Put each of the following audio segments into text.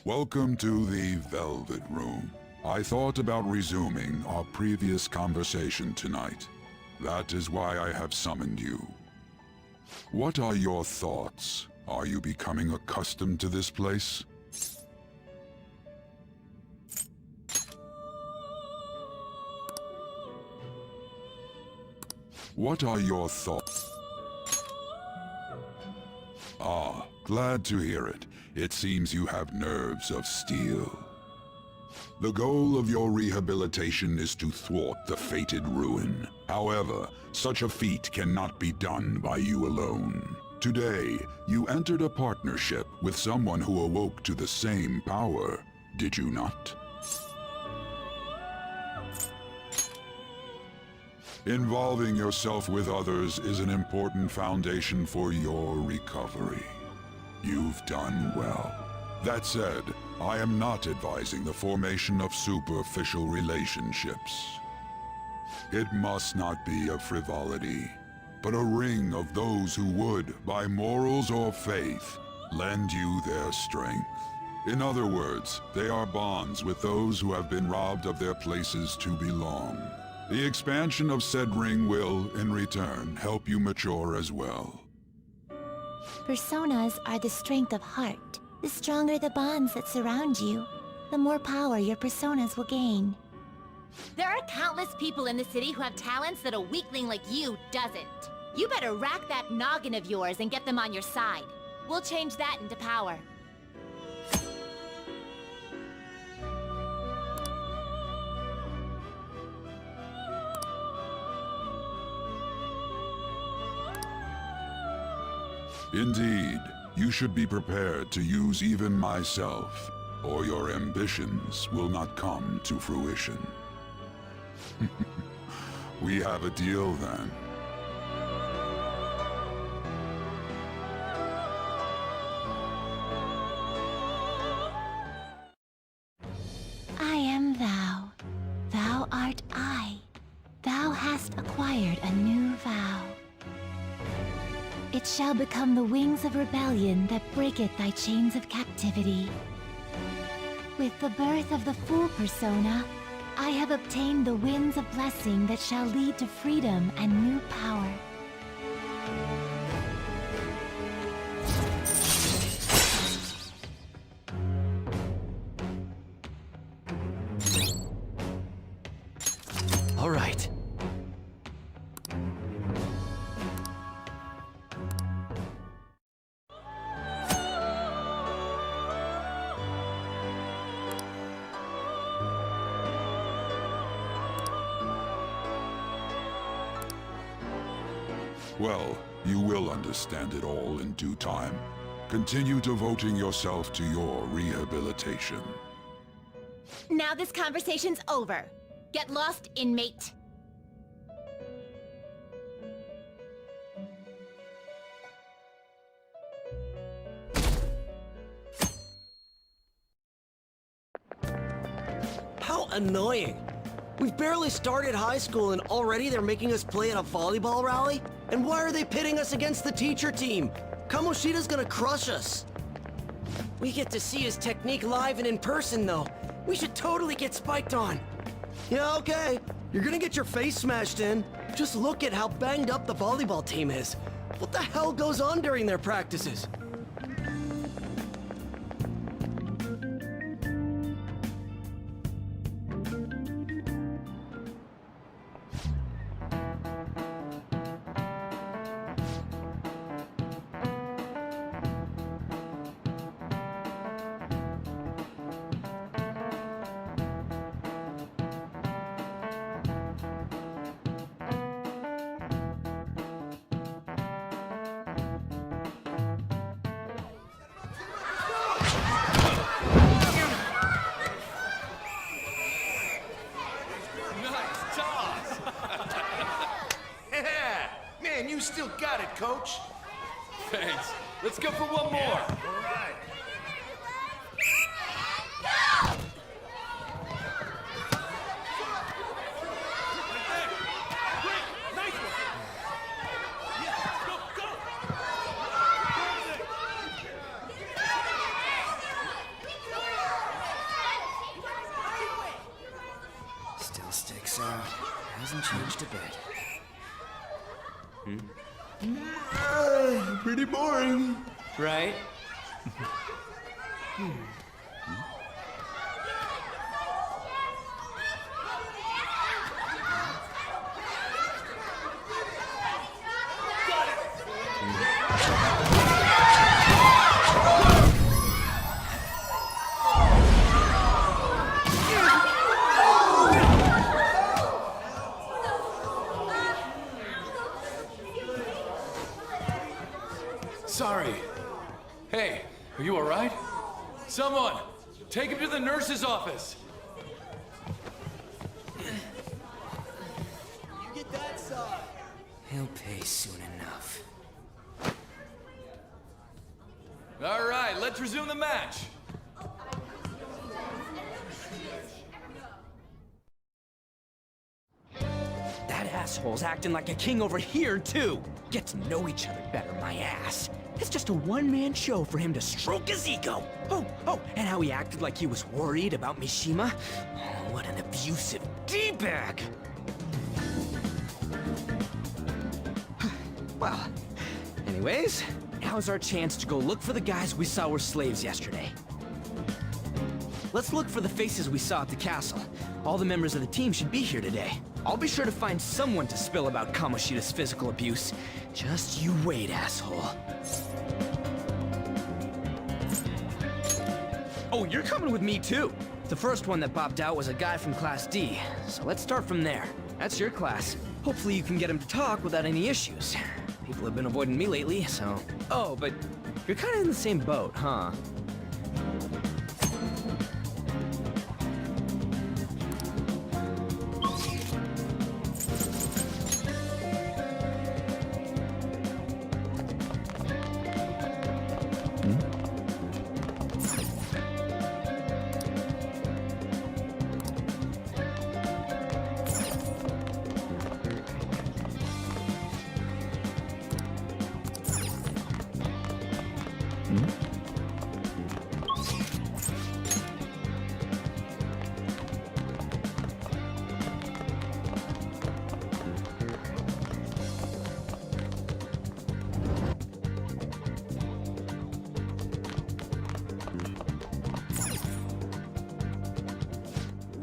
Welcome to the Velvet Room. I thought about resuming our previous conversation tonight. That is why I have summoned you. What are your thoughts? Are you becoming accustomed to this place? What are your thoughts? Ah, glad to hear it. It seems you have nerves of steel. The goal of your rehabilitation is to thwart the fated ruin. However, such a feat cannot be done by you alone. Today, you entered a partnership with someone who awoke to the same power, did you not? Involving yourself with others is an important foundation for your recovery. You've done well. That said, I am not advising the formation of superficial relationships. It must not be a frivolity, but a ring of those who would, by morals or faith, lend you their strength. In other words, they are bonds with those who have been robbed of their places to belong. The expansion of said ring will, in return, help you mature as well. Personas are the strength of heart. The stronger the bonds that surround you, the more power your personas will gain. There are countless people in the city who have talents that a weakling like you doesn't. You better rack that noggin of yours and get them on your side. We'll change that into power. Indeed, you should be prepared to use even myself, or your ambitions will not come to fruition. We have a deal then. I am thou. Thou art I. Thou hast acquired a new vow. It shall become the wings of rebellion that breaketh thy chains of captivity. With the birth of the Fool persona, I have obtained the winds of blessing that shall lead to freedom and new power. All right. Well, you will understand it all in due time. Continue devoting yourself to your rehabilitation. Now this conversation's over. Get lost, inmate. How annoying! We've barely started high school and already they're making us play at a volleyball rally? And why are they pitting us against the teacher team? Kamoshida's gonna crush us. We get to see his technique live and in person though. We should totally get spiked on. Yeah, okay. You're gonna get your face smashed in. Just look at how banged up the volleyball team is. What the hell goes on during their practices? Man, you still got it, Coach. Thanks. Let's go for one more. All right. to bed. Pretty boring. Right? Sorry. Hey, are you alright? Someone, take him to the nurse's office. He'll pay soon enough. Alright, let's resume the match. That asshole's acting like a king over here, too. Get to know each other better, my ass. It's just a one-man show for him to stroke his ego. Oh, and how he acted like he was worried about Mishima. Oh, what an abusive D-bag. Well, anyways, now's our chance to go look for the guys we saw were slaves yesterday. Let's look for the faces we saw at the castle. All the members of the team should be here today. I'll be sure to find someone to spill about Kamoshida's physical abuse. Just you wait, asshole. Oh, you're coming with me too. The first one that popped out was a guy from Class D, so let's start from there. That's your class. Hopefully you can get him to talk without any issues. People have been avoiding me lately, so... Oh, but you're kind of in the same boat, huh?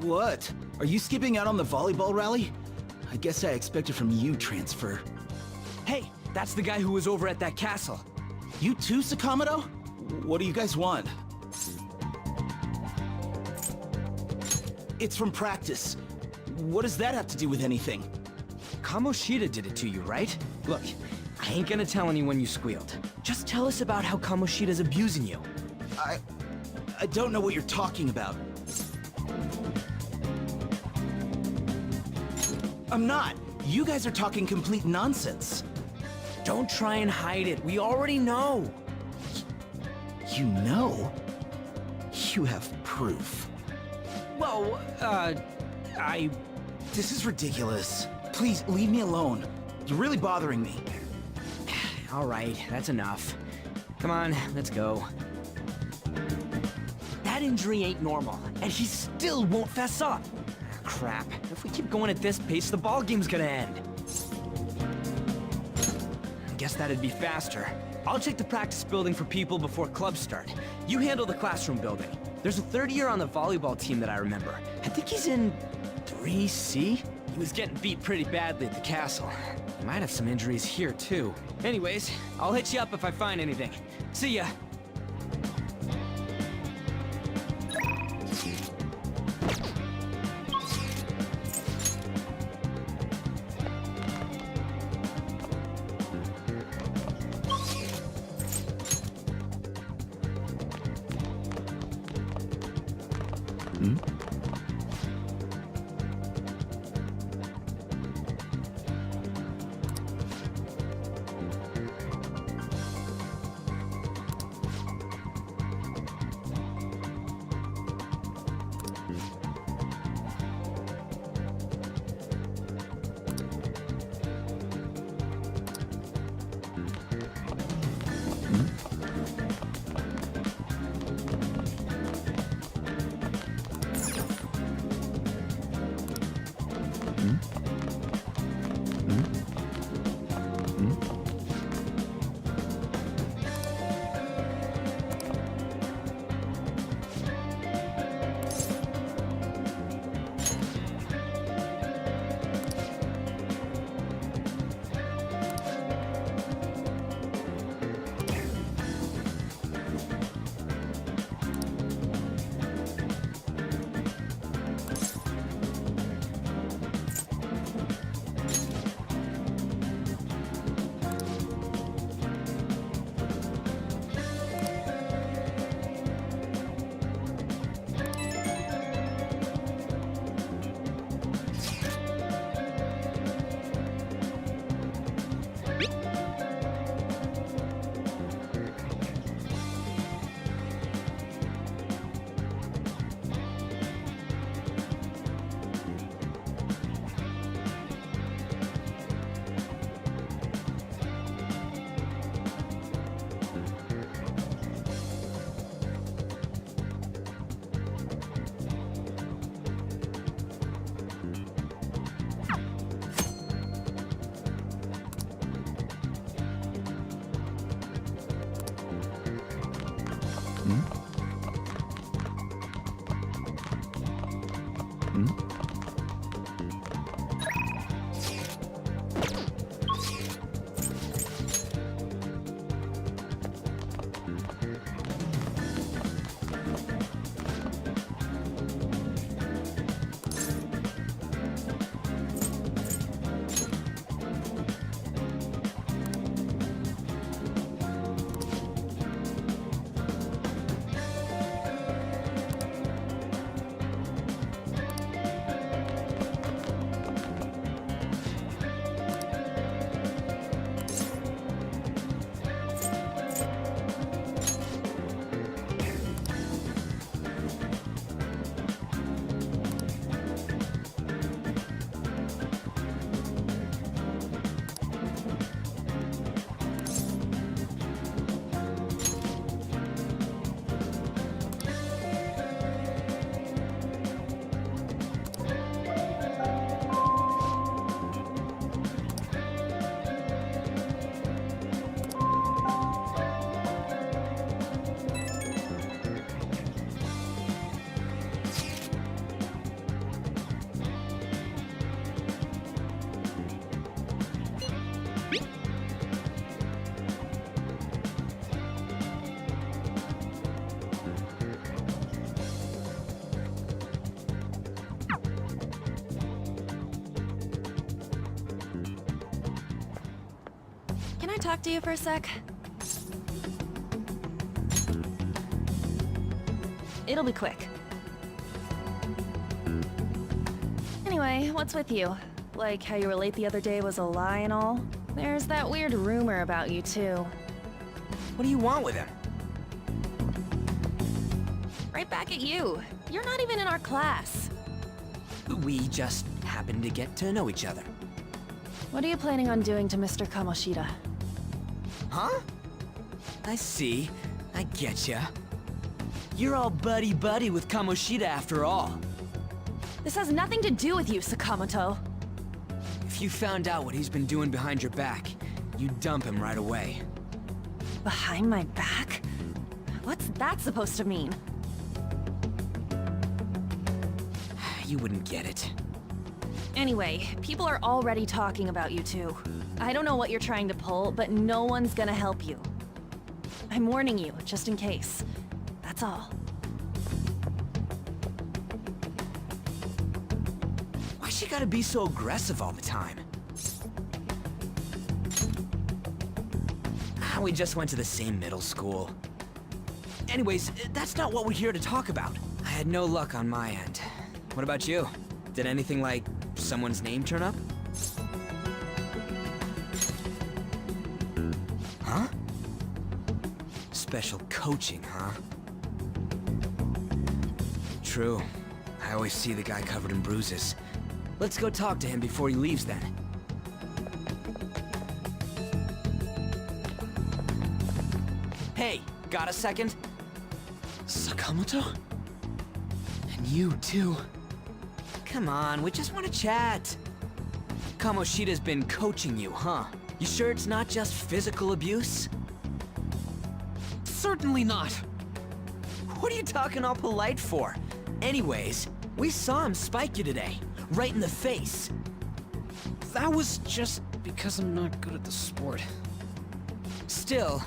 What? Are you skipping out on the volleyball rally? I guess I expected from you, Transfer. Hey, that's the guy who was over at that castle. You too, Sakamoto? What do you guys want? It's from practice. What does that have to do with anything? Kamoshida did it to you, right? Look, I ain't gonna tell anyone you squealed. Just tell us about how Kamoshida's abusing you. I don't know what you're talking about. I'm not. You guys are talking complete nonsense. Don't try and hide it. We already know. You know? You have proof. Well, This is ridiculous. Please, leave me alone. You're really bothering me. All right, that's enough. Come on, let's go. That injury ain't normal, and he still won't fess up. Crap. If we keep going at this pace, the ball game's gonna end. Guess that'd be faster. I'll check the practice building for people before clubs start. You handle the classroom building. There's a third year on the volleyball team that I remember. I think he's in 3C? He was getting beat pretty badly at the castle. He might have some injuries here, too. Anyways, I'll hit you up if I find anything. See ya. Can I talk to you for a sec? It'll be quick. Anyway, what's with you? Like how you were late the other day was a lie and all? There's that weird rumor about you too. What do you want with him? Right back at you. You're not even in our class. We just happened to get to know each other. What are you planning on doing to Mr. Kamoshida? Huh? I see. I getcha. You're all buddy-buddy with Kamoshida after all. This has nothing to do with you, Sakamoto. If you found out what he's been doing behind your back, you'd dump him right away. Behind my back? What's that supposed to mean? You wouldn't get it. Anyway, people are already talking about you two. I don't know what you're trying to pull, but no one's gonna help you. I'm warning you, just in case. That's all. Why she gotta be so aggressive all the time? We just went to the same middle school. Anyways, that's not what we're here to talk about. I had no luck on my end. What about you? Did anything like someone's name turn up? Huh? Special coaching, huh? True. I always see the guy covered in bruises. Let's go talk to him before he leaves then. Hey, got a second? Sakamoto? And you too. Come on, we just want to chat. Kamoshida's been coaching you, huh? You sure it's not just physical abuse? Certainly not. What are you talking all polite for? Anyways, we saw him spike you today, right in the face. That was just because I'm not good at the sport. Still,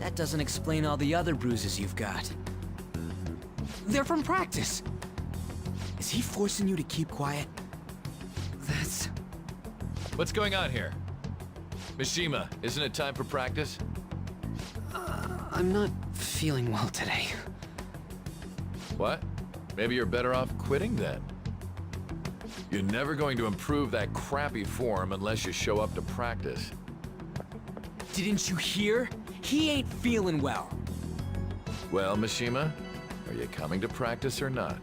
that doesn't explain all the other bruises you've got. They're from practice. Is he forcing you to keep quiet? That's... What's going on here? Mishima, isn't it time for practice? I'm not feeling well today. What? Maybe you're better off quitting then. You're never going to improve that crappy form unless you show up to practice. Didn't you hear? He ain't feeling well. Well, Mishima, are you coming to practice or not?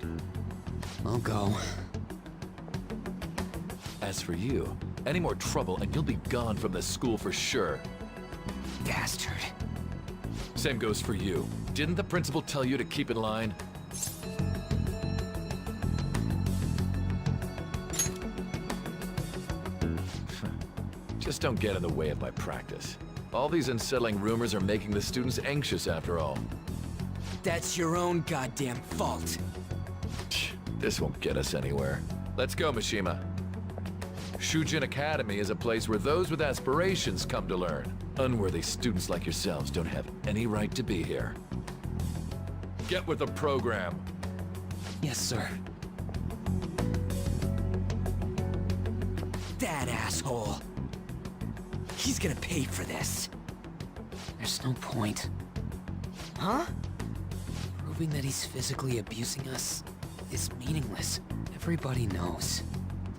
I'll go. As for you, any more trouble and you'll be gone from this school for sure. Bastard. Same goes for you. Didn't the principal tell you to keep in line? Just don't get in the way of my practice. All these unsettling rumors are making the students anxious after all. That's your own goddamn fault. This won't get us anywhere. Let's go, Mishima. Shujin Academy is a place where those with aspirations come to learn. Unworthy students like yourselves don't have any right to be here. Get with the program. Yes, sir. That asshole. He's gonna pay for this. There's no point. Huh? Proving that he's physically abusing us is meaningless. Everybody knows.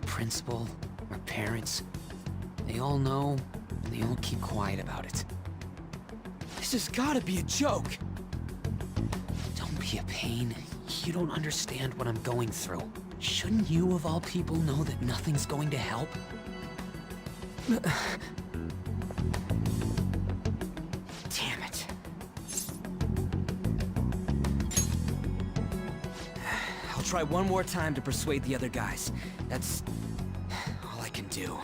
The principal, our parents, they all know, and they all keep quiet about it. This has gotta be a joke. Don't be a pain. You don't understand what I'm going through. Shouldn't you, of all people, know that nothing's going to help? Damn it. I'll try one more time to persuade the other guys. That's all I can do.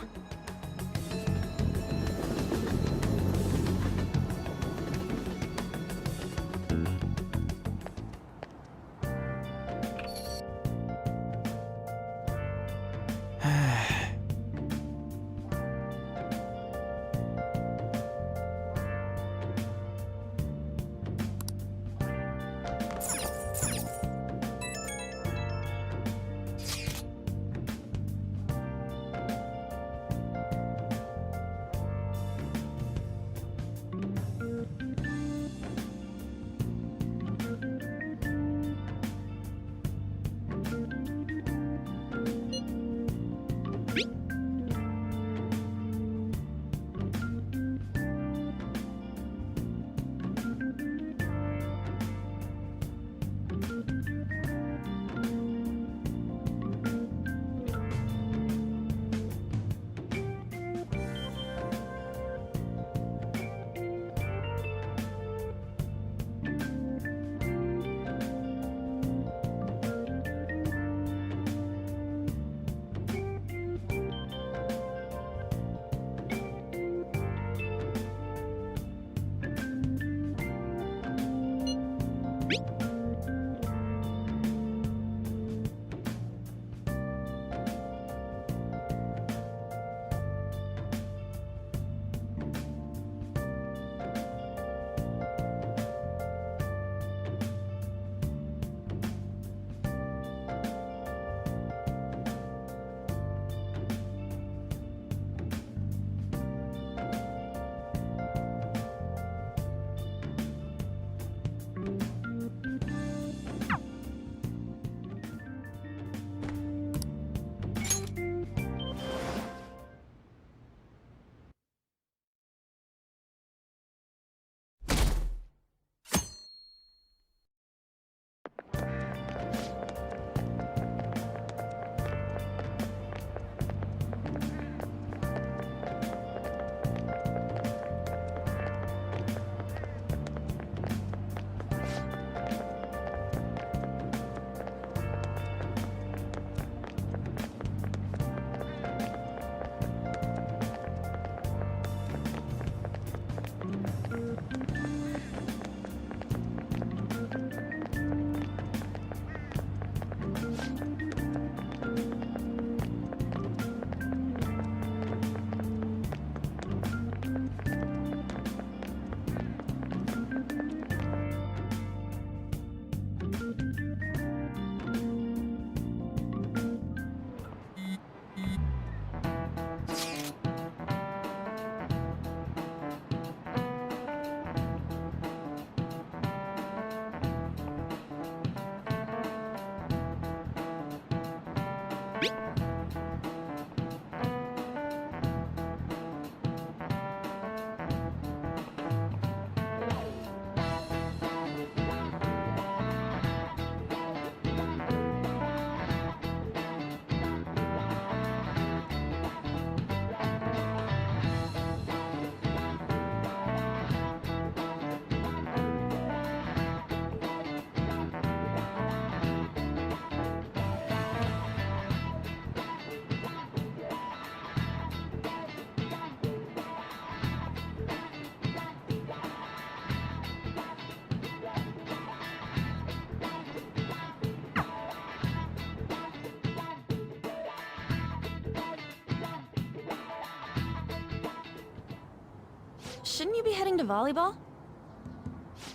shouldn't you be heading to volleyball?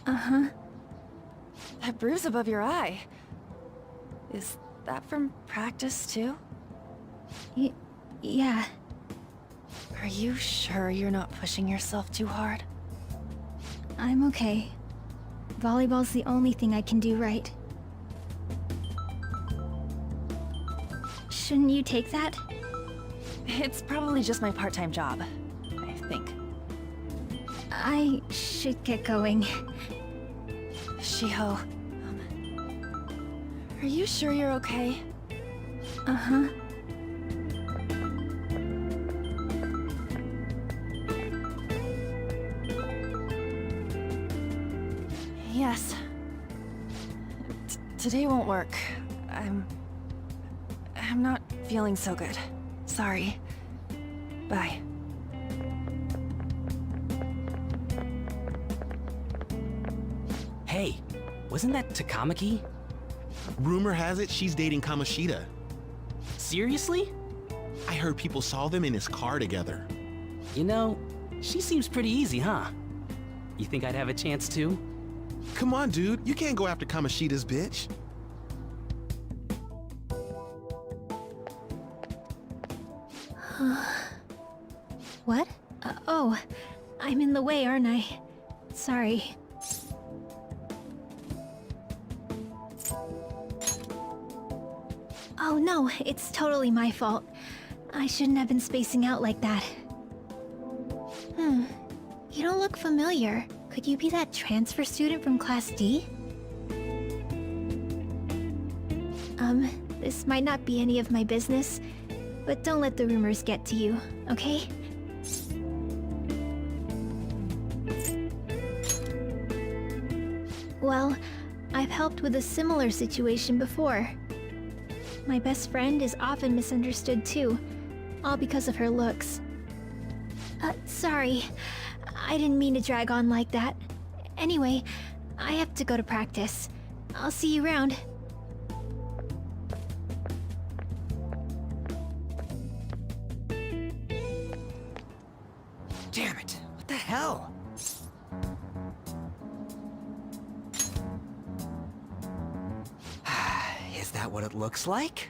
Uh-huh. That bruise above your eye. Is that from practice, too? Yeah. Are you sure you're not pushing yourself too hard? I'm okay. Volleyball's the only thing I can do right. Shouldn't you take that? It's probably just my part-time job, I think. I should get going. Shiho, are you sure you're okay? Uh-huh. Yes. Today won't work. I'm not feeling so good. Sorry. Bye. Hey, wasn't that Takamaki? Rumor has it she's dating Kamoshida. Seriously? I heard people saw them in his car together. You know, she seems pretty easy, huh? You think I'd have a chance too? Come on, dude. You can't go after Kamoshida's bitch. What? Oh, I'm in the way, aren't I? Sorry. Oh no, it's totally my fault. I shouldn't have been spacing out like that. You don't look familiar. Could you be that transfer student from Class D? This might not be any of my business, but don't let the rumors get to you, okay? Well, I've helped with a similar situation before. My best friend is often misunderstood too, all because of her looks. Sorry. I didn't mean to drag on like that. Anyway, I have to go to practice. I'll see you around. Damn it, what the hell? Is that what it looks like?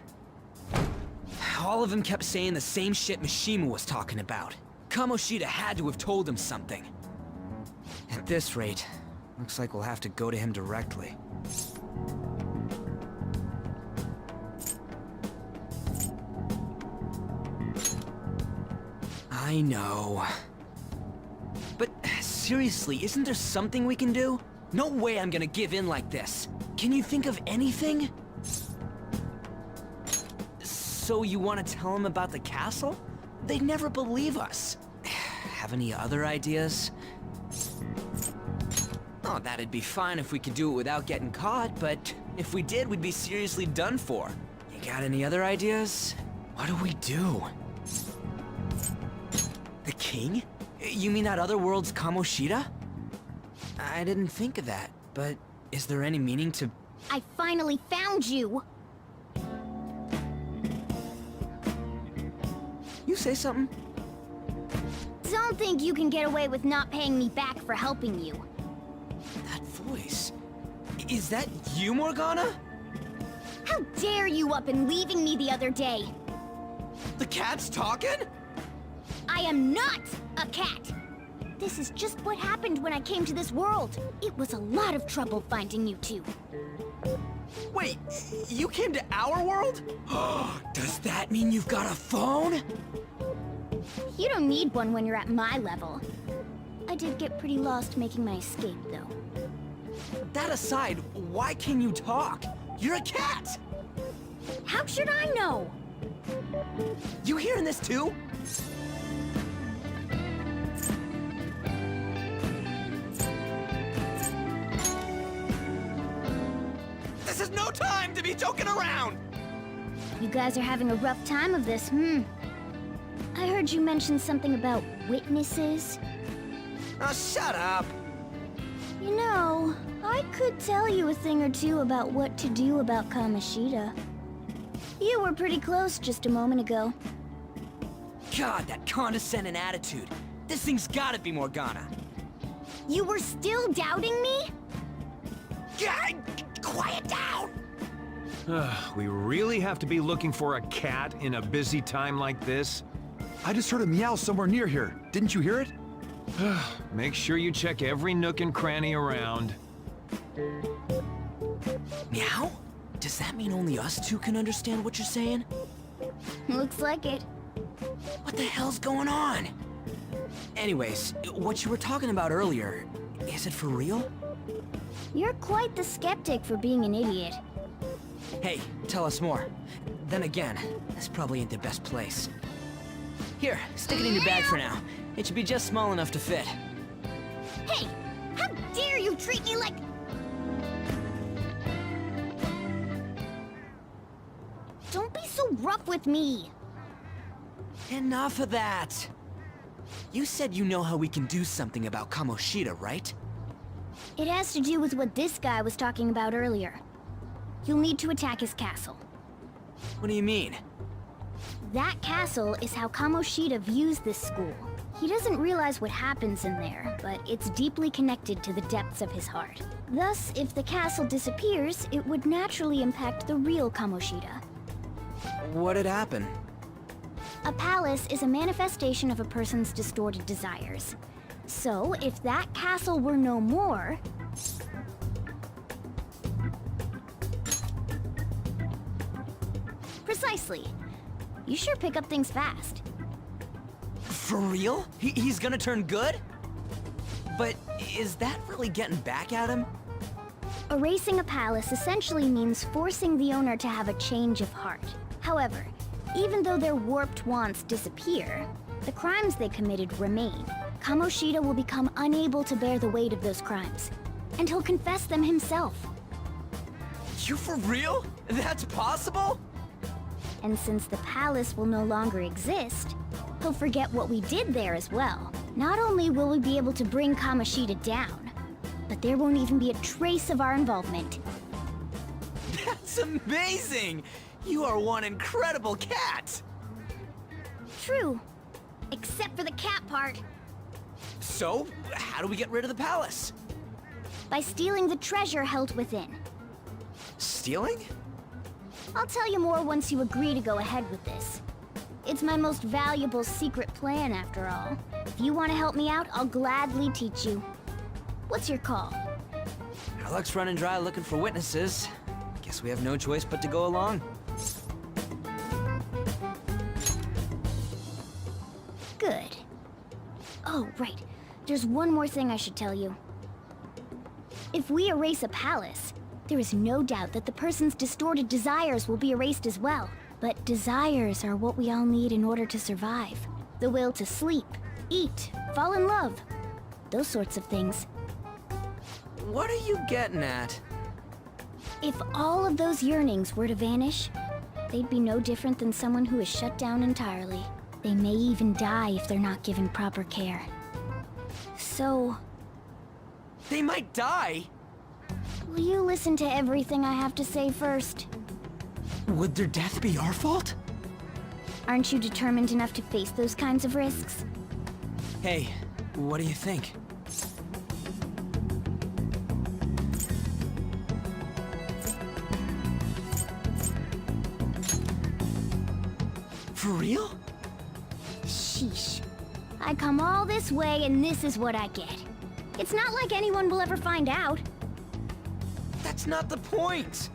All of them kept saying the same shit Mishima was talking about. Kamoshida had to have told him something. At this rate, looks like we'll have to go to him directly. I know. But seriously, isn't there something we can do? No way I'm gonna give in like this. Can you think of anything? So you want to tell them about the castle? They'd never believe us. Have any other ideas? Oh, that'd be fine if we could do it without getting caught, but if we did, we'd be seriously done for. You got any other ideas? What do we do? The king? You mean that other world's Kamoshida? I didn't think of that, but is there any meaning to... I finally found you! You say something? Don't think you can get away with not paying me back for helping you. That voice... Is that you, Morgana? How dare you up and leaving me the other day? The cat's talking? I am not a cat! This is just what happened when I came to this world. It was a lot of trouble finding you two. Wait, you came to our world? Does that mean you've got a phone? You don't need one when you're at my level. I did get pretty lost making my escape, though. That aside, why can you talk? You're a cat! How should I know? You hearing this too? This is no time to be joking around! You guys are having a rough time of this, I heard you mention something about witnesses. Oh, shut up! You know, I could tell you a thing or two about what to do about Kamoshida. You were pretty close just a moment ago. God, that condescending attitude. This thing's gotta be Morgana. You were still doubting me? Quiet down! We really have to be looking for a cat in a busy time like this? I just heard a meow somewhere near here. Didn't you hear it? Make sure you check every nook and cranny around. Meow? Does that mean only us two can understand what you're saying? Looks like it. What the hell's going on? Anyways, what you were talking about earlier, is it for real? You're quite the skeptic for being an idiot. Hey, tell us more. Then again, this probably ain't the best place. Here, stick it in your bag for now. It should be just small enough to fit. Hey! How dare you treat me like... Don't be so rough with me! Enough of that! You said you know how we can do something about Kamoshida, right? It has to do with what this guy was talking about earlier. You'll need to attack his castle. What do you mean? That castle is how Kamoshida views this school. He doesn't realize what happens in there, but it's deeply connected to the depths of his heart. Thus, if the castle disappears, it would naturally impact the real Kamoshida. What'd happen? A palace is a manifestation of a person's distorted desires. So, if that castle were no more... Precisely. You sure pick up things fast. For real? He's gonna turn good? But is that really getting back at him? Erasing a palace essentially means forcing the owner to have a change of heart. However, even though their warped wants disappear, the crimes they committed remain. Kamoshida will become unable to bear the weight of those crimes, and he'll confess them himself. You for real? That's possible? And since the palace will no longer exist, he'll forget what we did there as well. Not only will we be able to bring Kamoshida down, but there won't even be a trace of our involvement. That's amazing! You are one incredible cat! True. Except for the cat part. So, how do we get rid of the palace? By stealing the treasure held within. Stealing? I'll tell you more once you agree to go ahead with this. It's my most valuable secret plan, after all. If you want to help me out, I'll gladly teach you. What's your call? Our luck's running dry looking for witnesses. Guess we have no choice but to go along. Good. Oh, right. There's one more thing I should tell you. If we erase a palace, there is no doubt that the person's distorted desires will be erased as well. But desires are what we all need in order to survive. The will to sleep, eat, fall in love. Those sorts of things. What are you getting at? If all of those yearnings were to vanish, they'd be no different than someone who is shut down entirely. They may even die if they're not given proper care. So... They might die? will you listen to everything I have to say first? Would their death be our fault? Aren't you determined enough to face those kinds of risks? Hey, what do you think? For real? Sheesh. I come all this way and this is what I get. It's not like anyone will ever find out. That's not the point!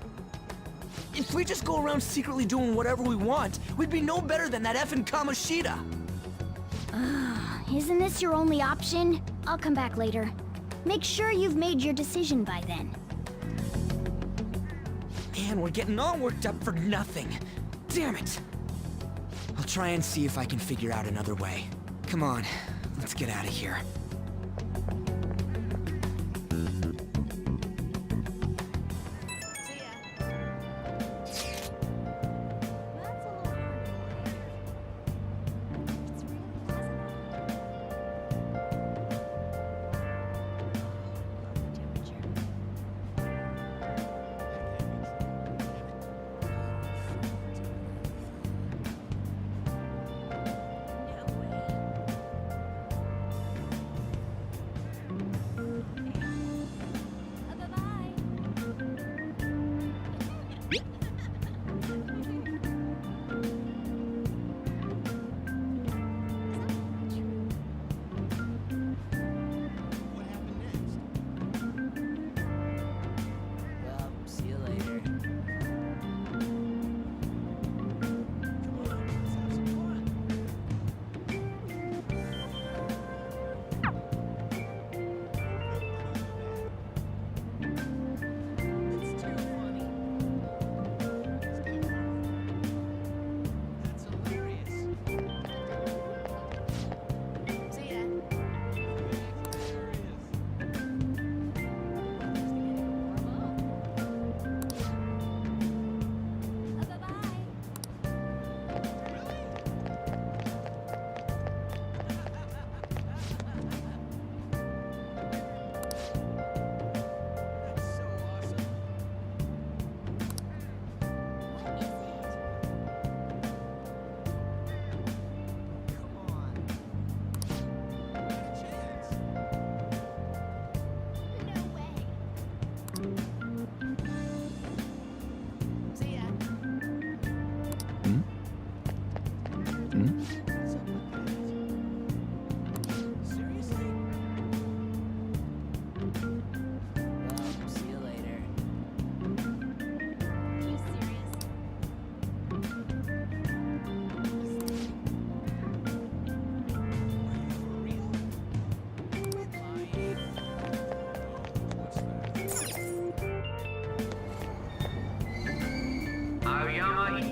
If we just go around secretly doing whatever we want, we'd be no better than that effing Kamoshida! Isn't this your only option? I'll come back later. Make sure you've made your decision by then. Man, we're getting all worked up for nothing. Damn it! I'll try and see if I can figure out another way. Come on, let's get out of here.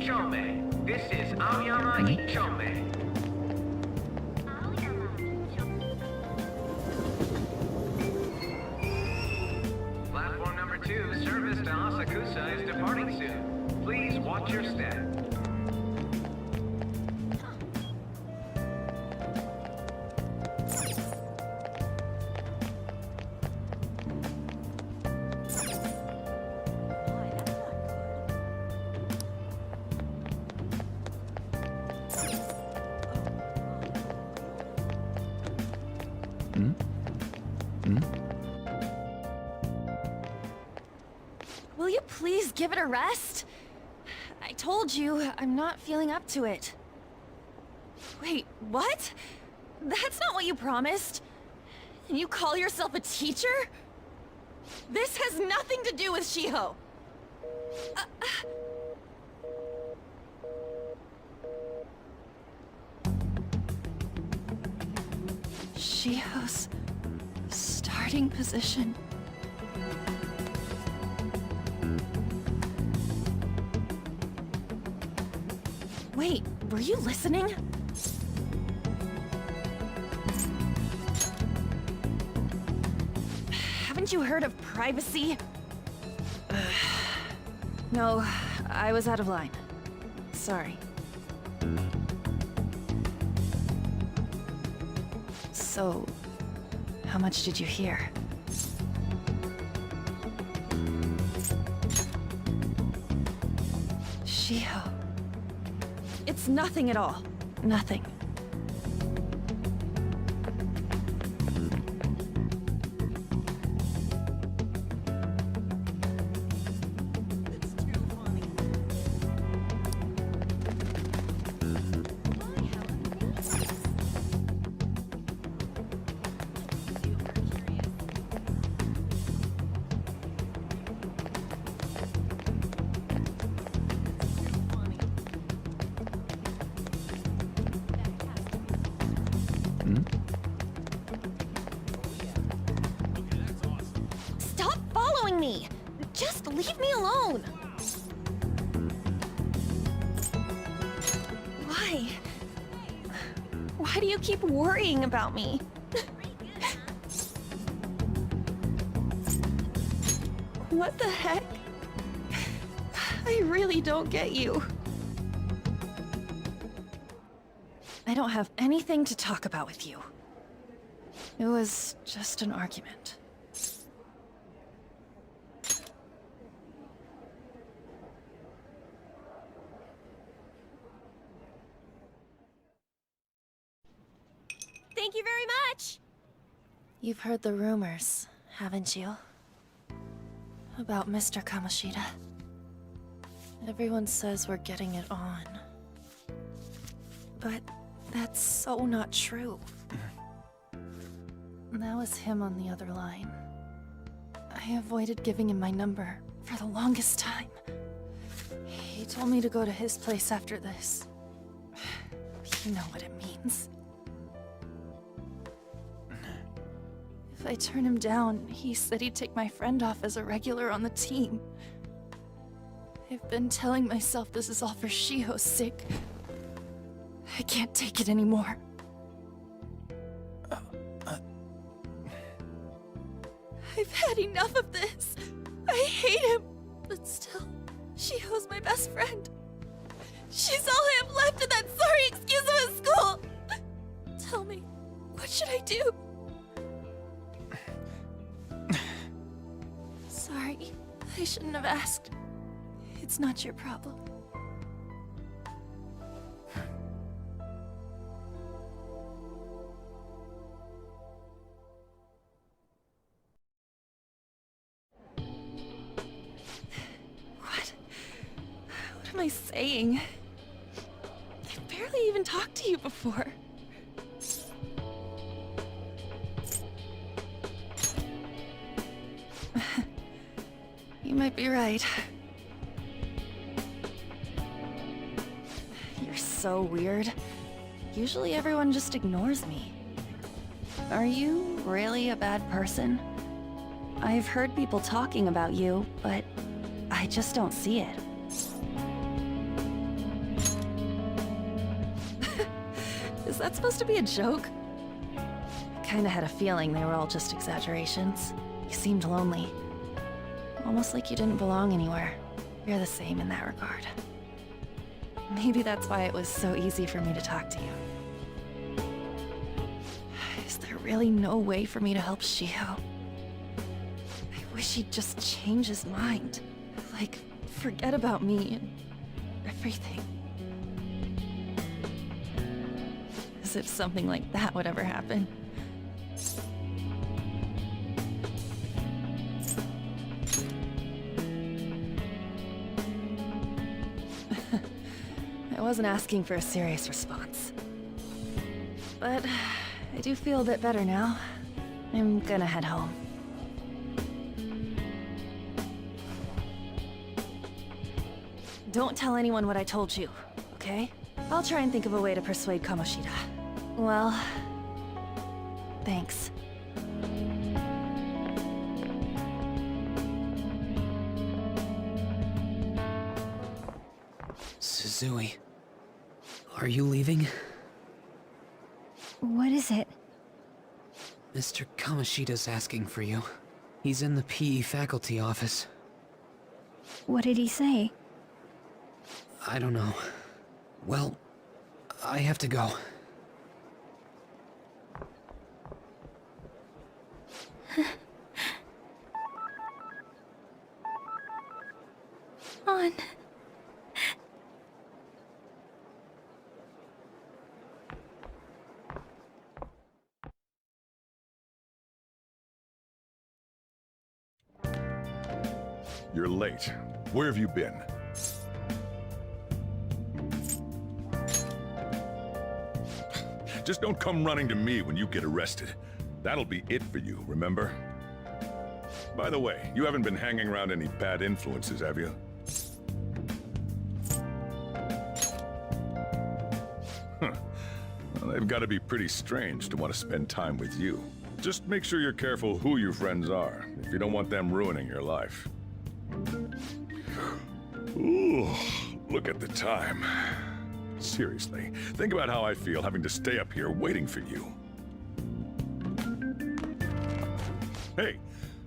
Ichome. This is Aoyama Ichome. Platform number 2, service to Asakusa is departing soon. Please watch your step. Will you please give it a rest? I told you, I'm not feeling up to it. Wait, what? That's not what you promised. And you call yourself a teacher? This has nothing to do with Shiho. Shiho's starting position. Wait, were you listening? Haven't you heard of privacy? No, I was out of line. Sorry. So, how much did you hear? Shiho. It's nothing at all. Nothing. Stop following me! Just leave me alone! Why? Why do you keep worrying about me? What the heck? I really don't get you. I don't have anything to talk about with you. It was just an argument. Thank you very much! You've heard the rumors, haven't you? About Mr. Kamoshida. Everyone says we're getting it on. But that's so not true. That was him on the other line. I avoided giving him my number for the longest time. He told me to go to his place after this. You know what it means. If I turn him down, he said he'd take my friend off as a regular on the team. I've been telling myself this is all for Shiho's sake. I can't take it anymore. I've had enough of this. I hate him. But still, Shiho's my best friend. She's all I have left in that sorry excuse of a school. Tell me, what should I do? Sorry, I shouldn't have asked. It's not your problem. What am I saying? I've barely even talked to you before. You might be right. You're so weird. Usually everyone just ignores me. Are you really a bad person? I've heard people talking about you, but I just don't see it. that supposed to be a joke? I kinda had a feeling they were all just exaggerations. You seemed lonely. Almost like you didn't belong anywhere. You're the same in that regard. Maybe that's why it was so easy for me to talk to you. Is there really no way for me to help Shiho? I wish he'd just change his mind. Like, forget about me and everything. As if something like that would ever happen. I wasn't asking for a serious response. But I do feel a bit better now. I'm gonna head home. Don't tell anyone what I told you, okay? I'll try and think of a way to persuade Kamoshida. Well, thanks. Suzui, are you leaving? What is it? Mr. Kamoshida's asking for you. He's in the PE faculty office. What did he say? I don't know. Well, I have to go. On. You're late. Where have you been? Just don't come running to me when you get arrested. That'll be it for you, remember? By the way, you haven't been hanging around any bad influences, have you? Huh. Well, they've got to be pretty strange to want to spend time with you. Just make sure you're careful who your friends are, if you don't want them ruining your life. Ooh, look at the time. Seriously, think about how I feel having to stay up here waiting for you. Hey,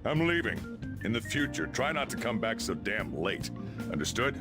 I'm leaving. In the future, try not to come back so damn late. Understood?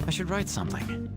I should write something.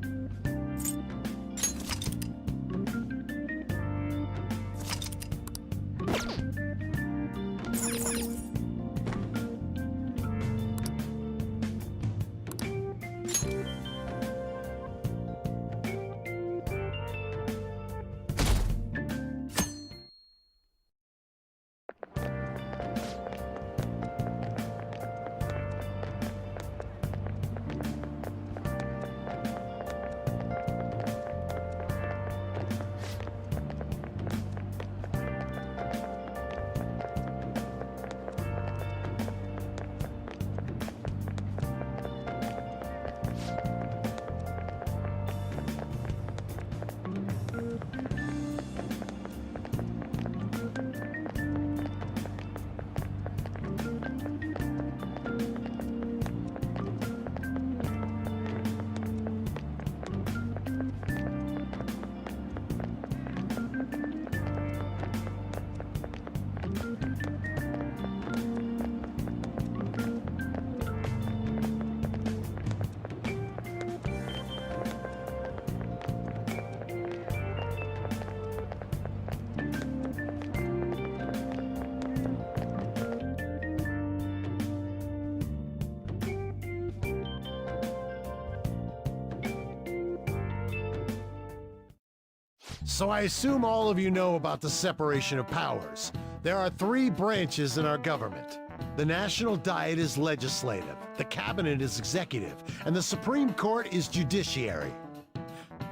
So I assume all of you know about the separation of powers. There are 3 branches in our government. The National Diet is legislative, the Cabinet is executive, and the Supreme Court is judiciary.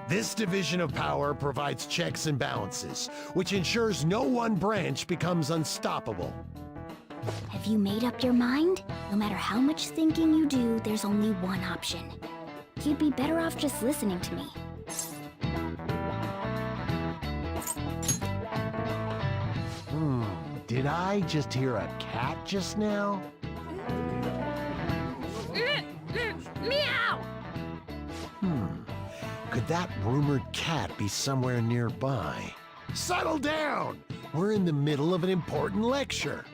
This division of power provides checks and balances, which ensures no one branch becomes unstoppable. Have you made up your mind? No matter how much thinking you do, there's only one option. You'd be better off just listening to me. Did I just hear a cat just now? Meow! Could that rumored cat be somewhere nearby? Settle down! We're in the middle of an important lecture.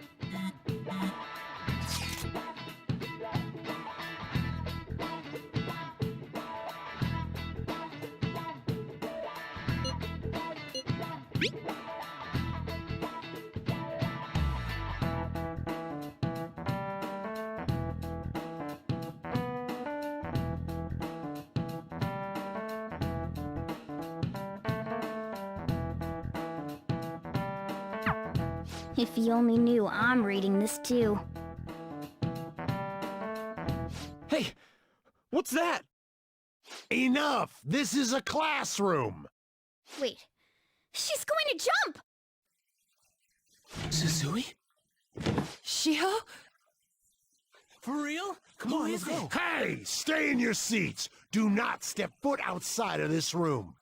If you only knew I'm reading this too. Hey, what's that? Enough! This is a classroom! Wait, she's going to jump! Suzui? Shiho? For real? Come on, let's go. Hey! Stay in your seats! Do not step foot outside of this room!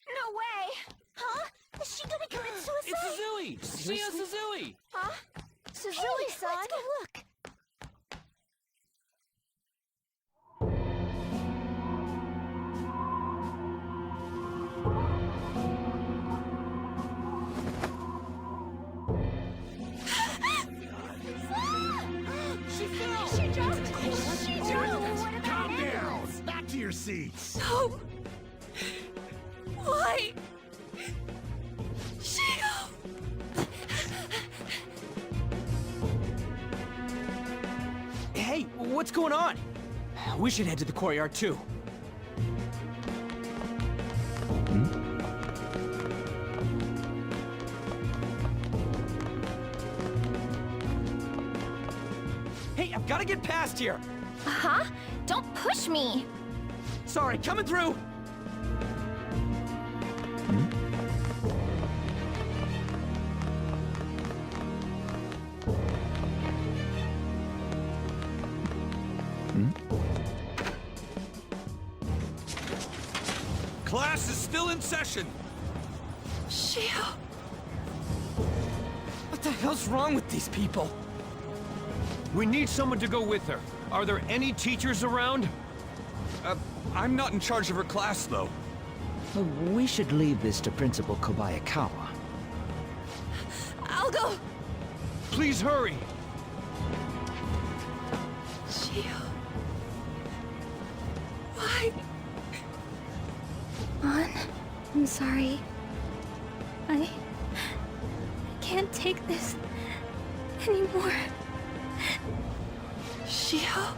No way! Huh? Is she gonna commit suicide? It's Suzui! Shio Suzui! Huh? Suzui-san? Let's go look. She fell! She jumped! She jumped! Calm down! Back to your seats! No! Why? Shio! Hey, what's going on? We should head to the courtyard too. Hey, I've got to get past here. Huh? Don't push me! Sorry, coming through. Class is still in session. Shio! What the hell's wrong with these people? We need someone to go with her. Are there any teachers around? I'm not in charge of her class, though. We should leave this to Principal Kobayakawa. I'll go! Please hurry. Shio... Why? An, I'm sorry. I can't take this anymore. Shio?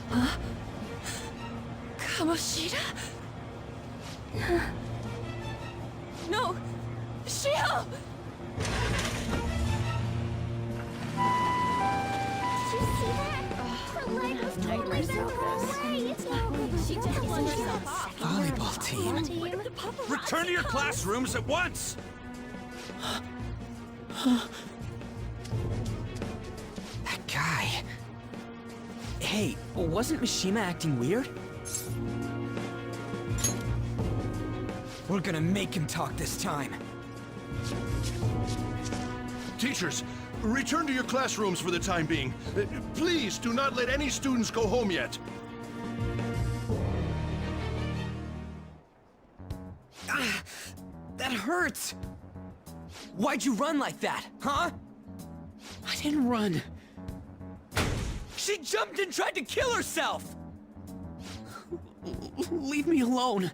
Huh? Kamoshida? No! Shio! Did you see that? Her leg was totally bent the wrong way. It's not good. She just blew herself off. Volleyball team. Return to your classrooms at once! That guy. Hey, wasn't Mishima acting weird? We're gonna make him talk this time. Teachers, return to your classrooms for the time being. Please do not let any students go home yet. Ah, that hurts! Why'd you run like that, huh? I didn't run. She jumped and tried to kill herself! Leave me alone.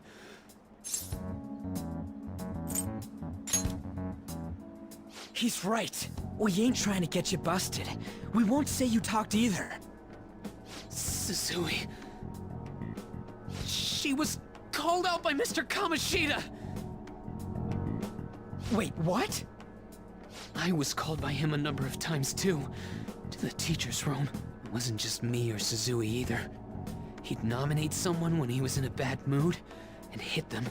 He's right. We ain't trying to get you busted. We won't say you talked either. Suzui... She was called out by Mr. Kamoshida! Wait, what? I was called by him a number of times too. To the teacher's room. It wasn't just me or Suzui either. He'd nominate someone when he was in a bad mood, and hit them.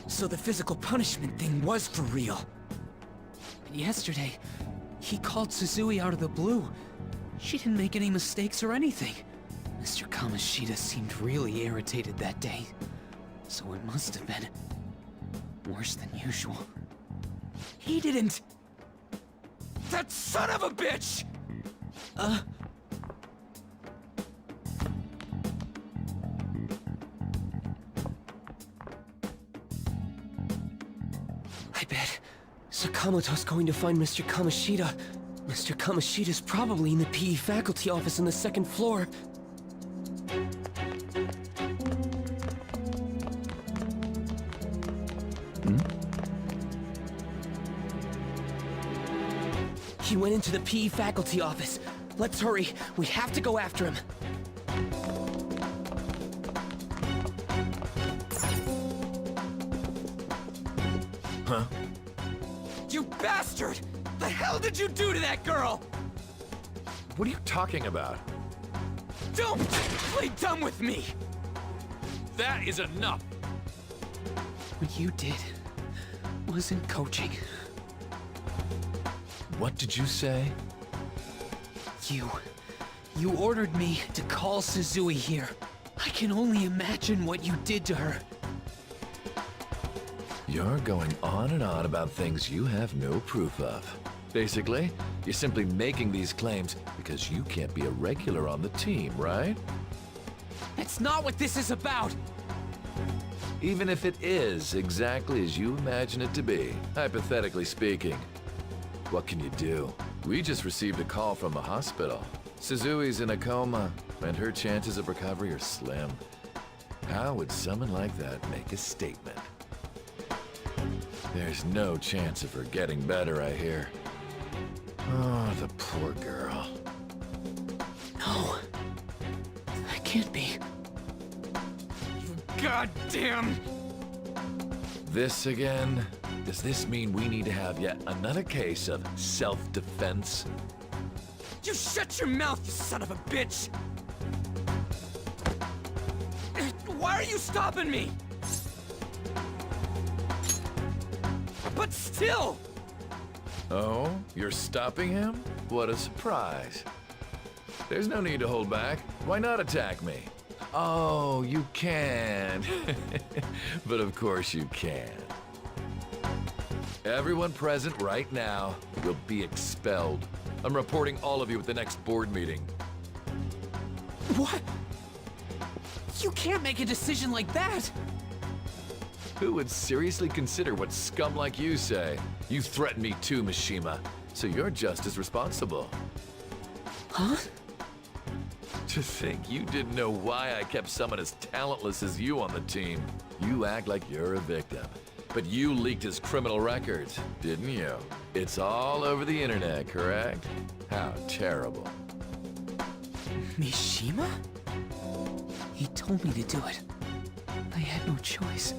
So the physical punishment thing was for real. But yesterday, he called Suzui out of the blue. She didn't make any mistakes or anything. Mr. Kamoshida seemed really irritated that day. So it must have been worse than usual. He didn't... That son of a bitch! I bet Sakamoto's going to find Mr. Kamoshida. Mr. Kamoshida's probably in the PE faculty office on the second floor. He went into the PE faculty office. Let's hurry. We have to go after him. Huh? You bastard! The hell did you do to that girl? What are you talking about? Don't play dumb with me! That is enough! What you did wasn't coaching. What did you say? You ordered me to call Suzui here. I can only imagine what you did to her. You're going on and on about things you have no proof of. Basically, you're simply making these claims because you can't be a regular on the team, right? That's not what this is about! Even if it is exactly as you imagine it to be, hypothetically speaking, what can you do? We just received a call from the hospital. Suzui's in a coma, and her chances of recovery are slim. How would someone like that make a statement? There's no chance of her getting better, I hear. Oh, the poor girl. No. That can't be. You goddamn... This again? Does this mean we need to have yet another case of self-defense? You shut your mouth, you son of a bitch! Why are you stopping me? But still! Oh, you're stopping him? What a surprise. There's no need to hold back. Why not attack me? Oh, you can. But of course you can. Everyone present right now will be expelled. I'm reporting all of you at the next board meeting. What? You can't make a decision like that! Who would seriously consider what scum like you say? You threatened me too, Mishima, so you're just as responsible. Huh? To think you didn't know why I kept someone as talentless as you on the team. You act like you're a victim. But you leaked his criminal records, didn't you? It's all over the internet, correct? How terrible. Mishima? He told me to do it. I had no choice.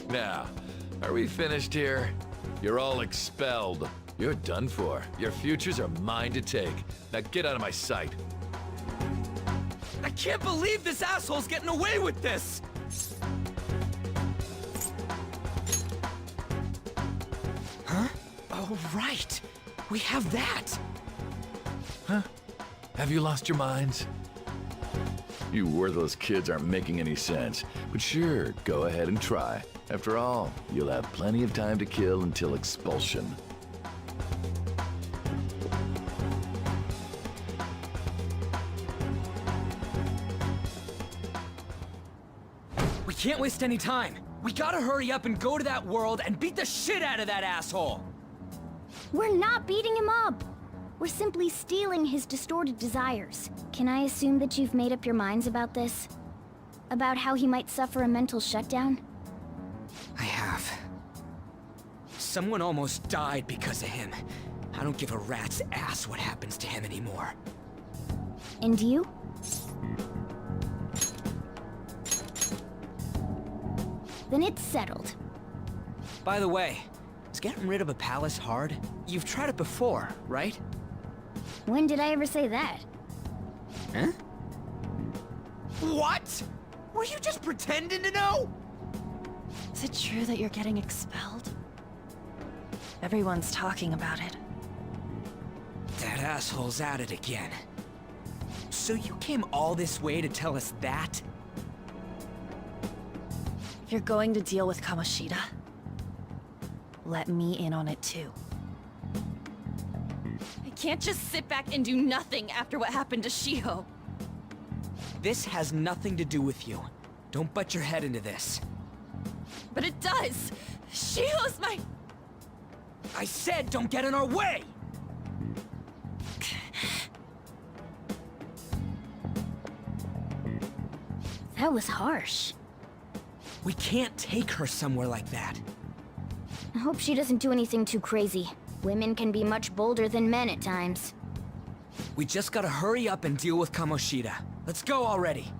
Now, are we finished here? You're all expelled. You're done for. Your futures are mine to take. Now get out of my sight. I can't believe this asshole's getting away with this! Huh? Oh, right. We have that. Huh? Have you lost your minds? You worthless kids aren't making any sense. But sure, go ahead and try. After all, you'll have plenty of time to kill until expulsion. We can't waste any time. We gotta hurry up and go to that world and beat the shit out of that asshole! We're not beating him up! We're simply stealing his distorted desires. Can I assume that you've made up your minds about this? About how he might suffer a mental shutdown? I have. Someone almost died because of him. I don't give a rat's ass what happens to him anymore. And you? Then it's settled. By the way, is getting rid of a palace hard? You've tried it before, right? When did I ever say that? Huh? What? Were you just pretending to know? Is it true that you're getting expelled? Everyone's talking about it. That asshole's at it again. So you came all this way to tell us that? If you're going to deal with Kamoshida, let me in on it too. I can't just sit back and do nothing after what happened to Shiho. This has nothing to do with you. Don't butt your head into this. But it does! Shiho's my... I said don't get in our way! That was harsh. We can't take her somewhere like that. I hope she doesn't do anything too crazy. Women can be much bolder than men at times. We just gotta hurry up and deal with Kamoshida. Let's go already.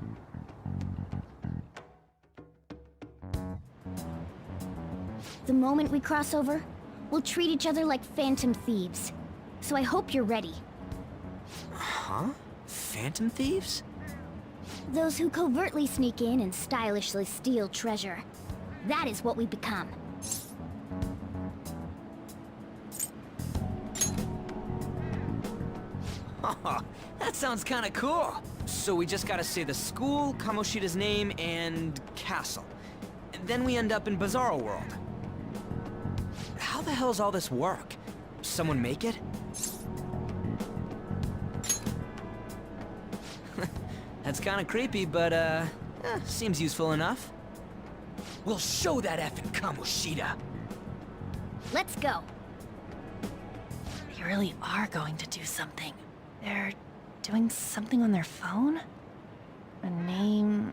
The moment we cross over, we'll treat each other like phantom thieves. So I hope you're ready. Huh? Phantom thieves? Those who covertly sneak in and stylishly steal treasure. That is what we become. That sounds kinda cool. So we just gotta say the school, Kamoshida's name, and castle. Then we end up in Bizarro World. How the hell's all this work? Someone make it? That's kinda creepy, but seems useful enough. We'll show that effing Kamoshida. Let's go. They really are going to do something. They're doing something on their phone? A name...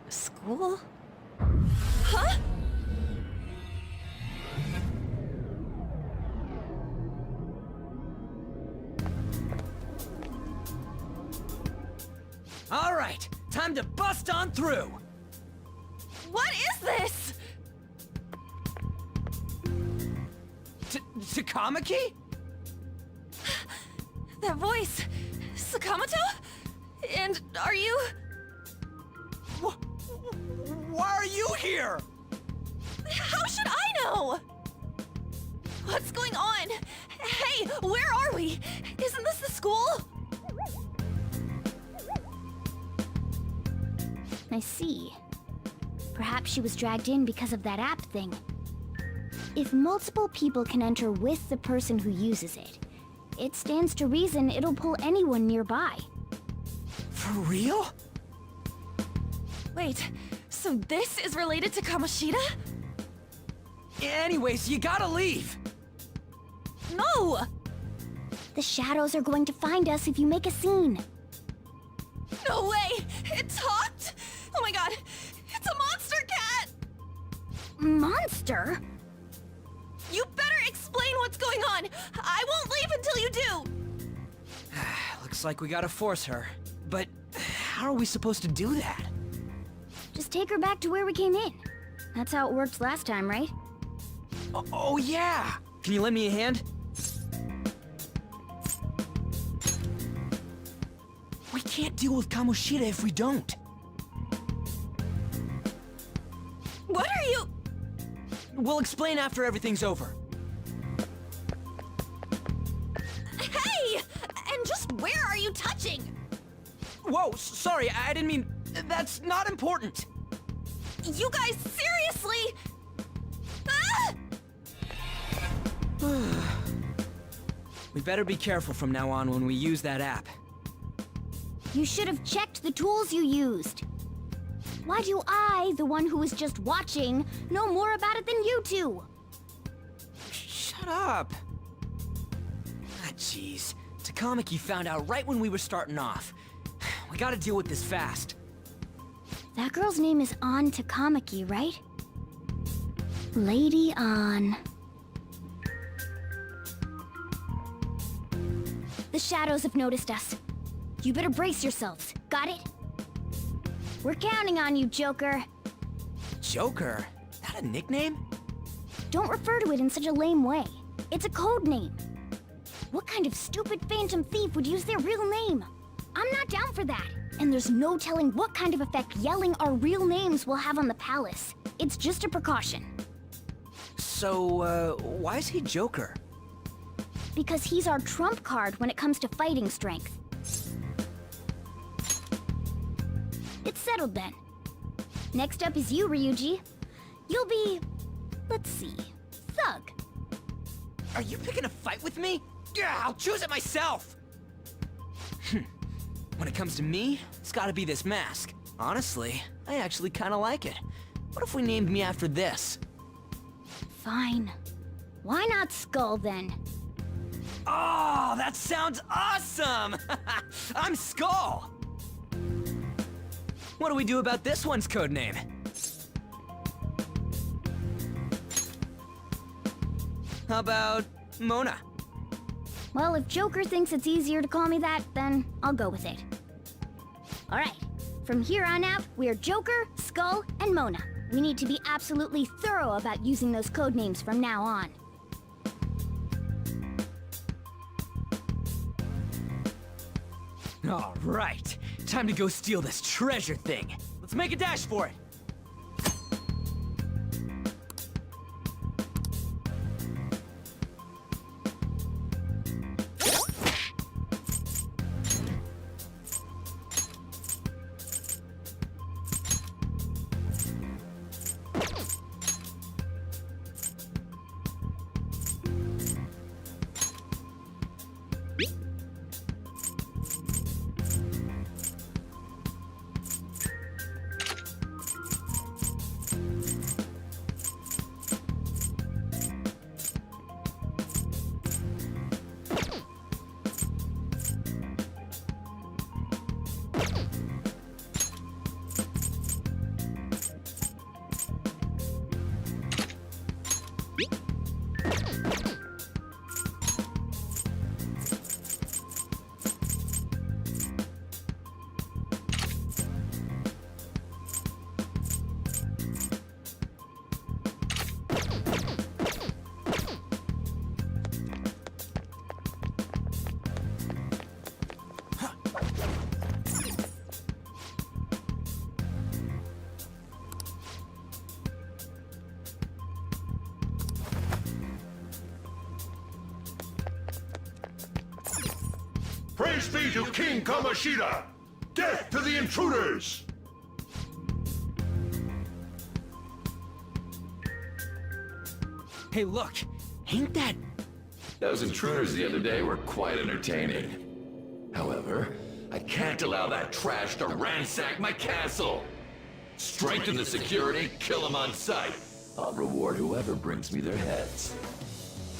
a school? Huh? All right, time to bust on through. What is this? Takamaki? That voice... Sakamoto? And are you... Why are you here? How should I know? What's going on? Hey, where are we? Isn't this the school? I see. Perhaps she was dragged in because of that app thing. If multiple people can enter with the person who uses it, it stands to reason it'll pull anyone nearby. For real? Wait, so this is related to Kamoshida? Anyways, you gotta leave. No! The shadows are going to find us if you make a scene. No way! It talked? Oh my god! It's a monster cat! Monster? You better explain what's going on! I won't leave until you do! Looks like we gotta force her. But how are we supposed to do that? Just take her back to where we came in. That's how it worked last time, right? Oh yeah! Can you lend me a hand? We can't deal with Kamoshida if we don't. What are you... We'll explain after everything's over. Hey! And just where are you touching? Whoa, sorry, I didn't mean... That's not important. You guys, seriously? Ah! We better be careful from now on when we use that app. You should have checked the tools you used. Why do I, the one who was just watching, know more about it than you two? Shut up. Ah, jeez. Takamaki found out right when we were starting off. We gotta deal with this fast. That girl's name is An Takamaki, right? Lady An. The shadows have noticed us. You better brace yourselves. Got it? We're counting on you, Joker. Joker? that a nickname? Don't refer to it in such a lame way. It's a code name. What kind of stupid phantom thief would use their real name? I'm not down for that. And there's no telling what kind of effect yelling our real names will have on the palace. It's just a precaution. So, why is he Joker? Because he's our trump card when it comes to fighting strength. It's settled then. Next up is you, Ryuji. You'll be... let's see... Thug. Are you picking a fight with me? Yeah, I'll choose it myself! When it comes to me, it's gotta be this mask. Honestly, I actually kinda like it. What if we named me after this? Fine. Why not Skull, then? Oh, that sounds awesome! I'm Skull! What do we do about this one's codename? How about Mona? Well, if Joker thinks it's easier to call me that, then I'll go with it. Alright, from here on out, we're Joker, Skull, and Mona. We need to be absolutely thorough about using those codenames from now on. Alright, time to go steal this treasure thing. Let's make a dash for it! Praise be to King Kamoshida! Death to the intruders! Hey, look! Ain't that... Those intruders the other day were quite entertaining. However, I can't allow that trash to ransack my castle! Strengthen the security, kill them on sight. I'll reward whoever brings me their heads.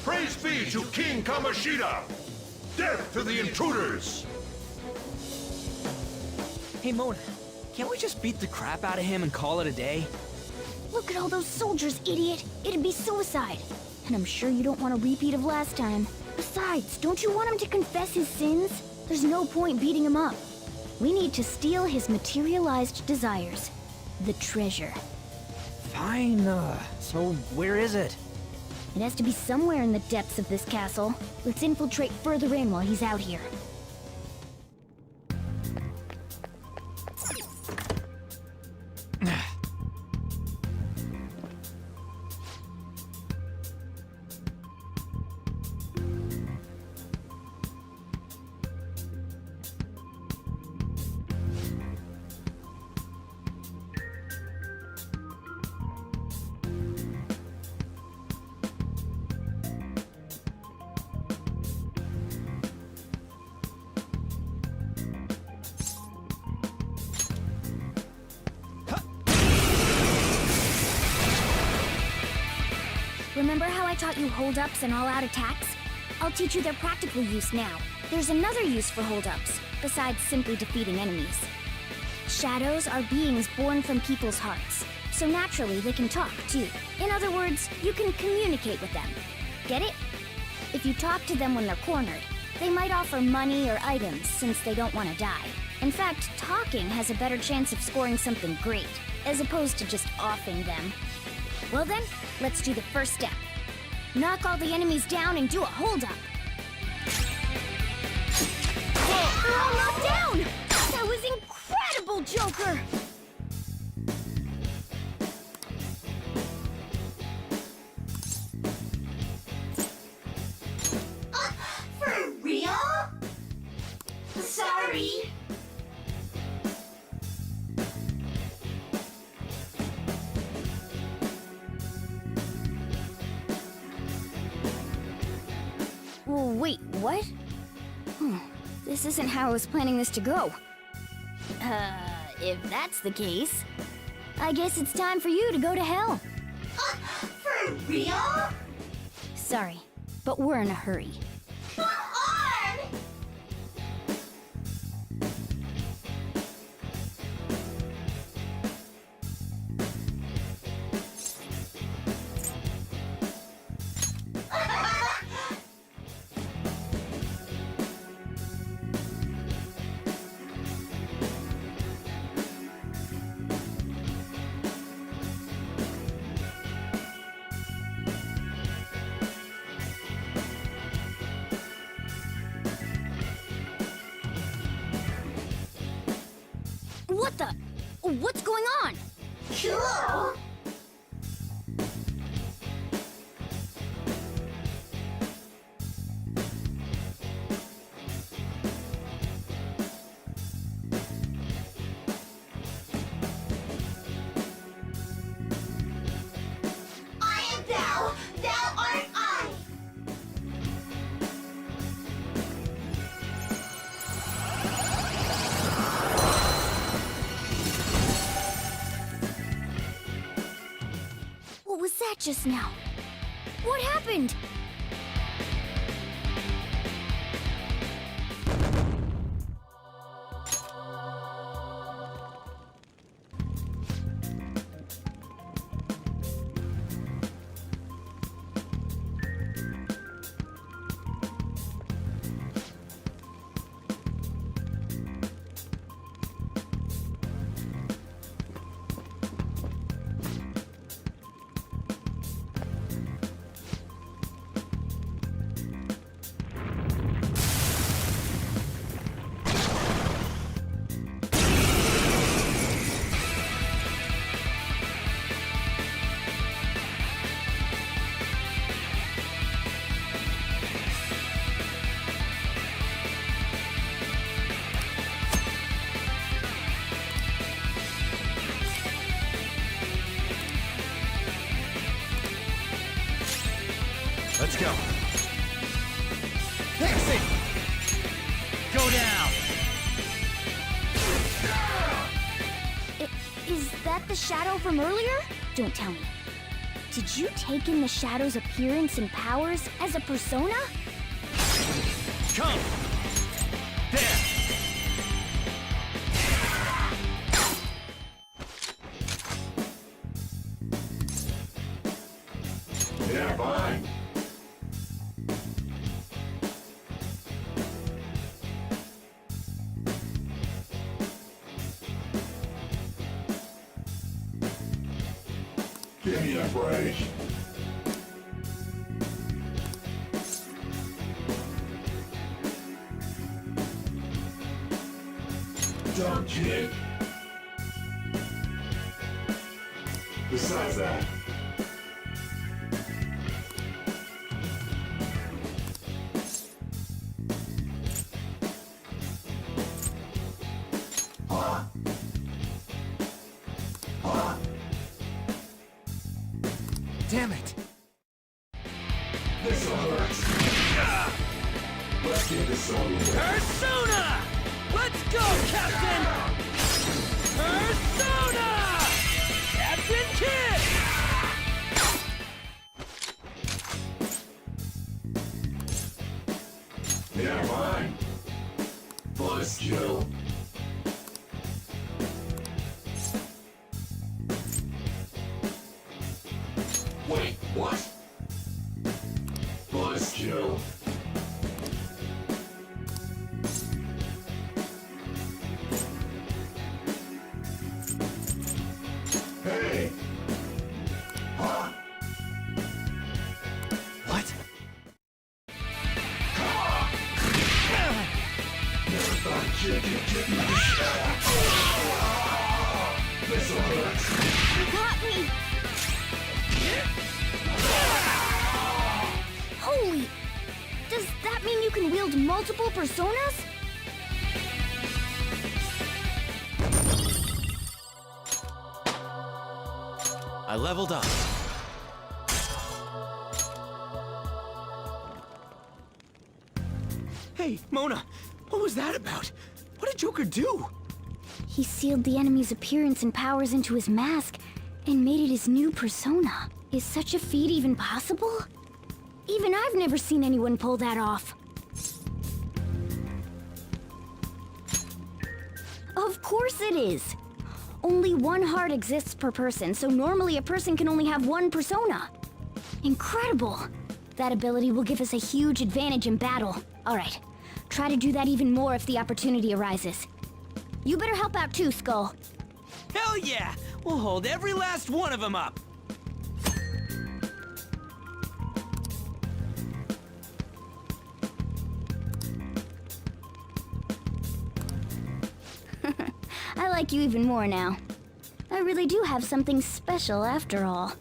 Praise be to King Kamoshida! Death to the intruders! Hey, Mona, can't we just beat the crap out of him and call it a day? Look at all those soldiers, idiot! It'd be suicide. And I'm sure you don't want a repeat of last time. Besides, don't you want him to confess his sins? There's no point beating him up. We need to steal his materialized desires. The treasure. Fine, so where is it? It has to be somewhere in the depths of this castle. Let's infiltrate further in while he's out here. Remember how I taught you hold-ups and all-out attacks? I'll teach you their practical use now. There's another use for hold-ups, besides simply defeating enemies. Shadows are beings born from people's hearts, so naturally they can talk, too. In other words, you can communicate with them. Get it? If you talk to them when they're cornered, they might offer money or items since they don't want to die. In fact, talking has a better chance of scoring something great, as opposed to just offing them. Well then, let's do the first step. Knock all the enemies down and do a hold-up. They're all knocked down! That was incredible, Joker! For real? Sorry. Wait, what? This isn't how I was planning this to go. If that's the case, I guess it's time for you to go to hell. For real? Sorry, but we're in a hurry. Come on! What the? What's going on? Cool! I am thou, thou art I! What was that just now? What happened? Let's go. Taxi! Go down! Is that the shadow from earlier? Don't tell me. Did you take in the shadow's appearance and powers as a persona? Come! There! Yeah, fine. Give me a break. Dumb kid. Besides that, Damn it! this hurts. Let's get this over with. Persona! Let's go, Captain! Persona! Captain Kid! Yeah, fine. Bonus kill. Wait, what? Bonus kill. Hey! multiple personas? I leveled up. Hey, Mona, what was that about? What did Joker do? He sealed the enemy's appearance and powers into his mask and made it his new persona. Is such a feat even possible? Even I've never seen anyone pull that off. Of course it is. Only one heart exists per person, so normally a person can only have one persona. Incredible! That ability will give us a huge advantage in battle. Alright, try to do that even more if the opportunity arises. You better help out too, Skull. Hell yeah! We'll hold every last one of them up! I like you even more now. I really do have something special after all.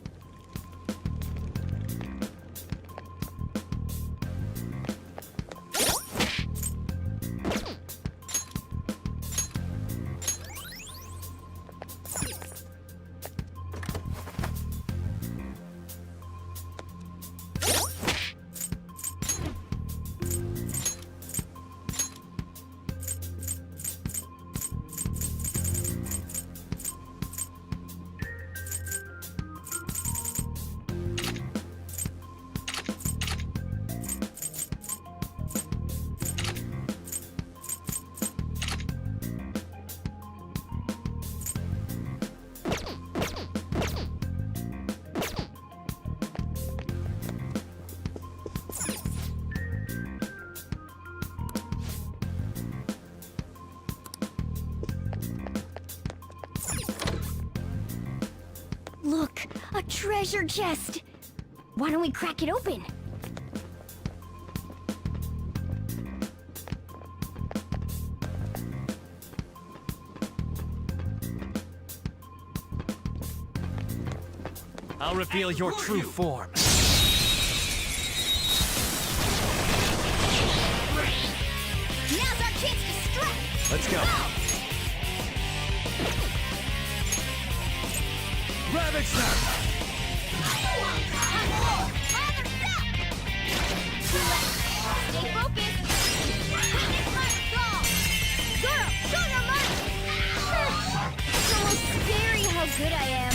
Look, a treasure chest! Why don't we crack it open? I'll reveal your true form. Now's our chance to strike! Let's go. Ravage them! Stay focused! Witness my skull! Zoro, show your might! It's almost scary how good I am.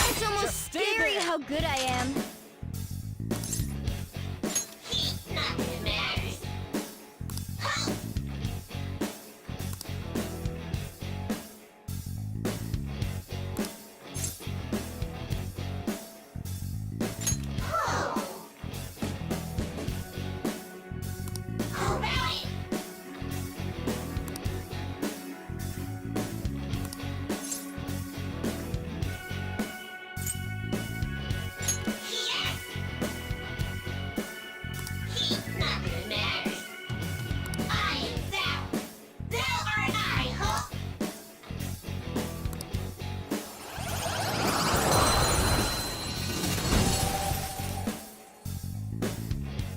It's almost scary how good I am.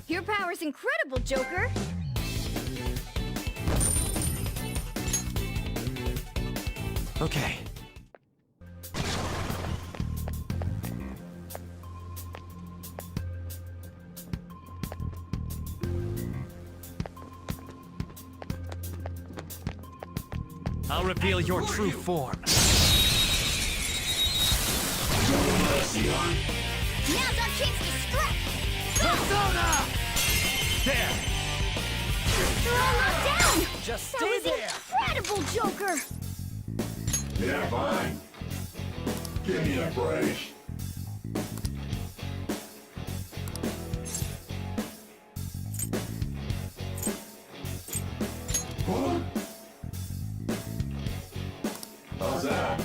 Your power's incredible, Joker! Okay. I'll reveal your true form. Now's our chance to strike! Persona! There! They're all knocked down! Just That stay was there! incredible, Joker! Yeah, fine. Give me a break. Huh? How's that?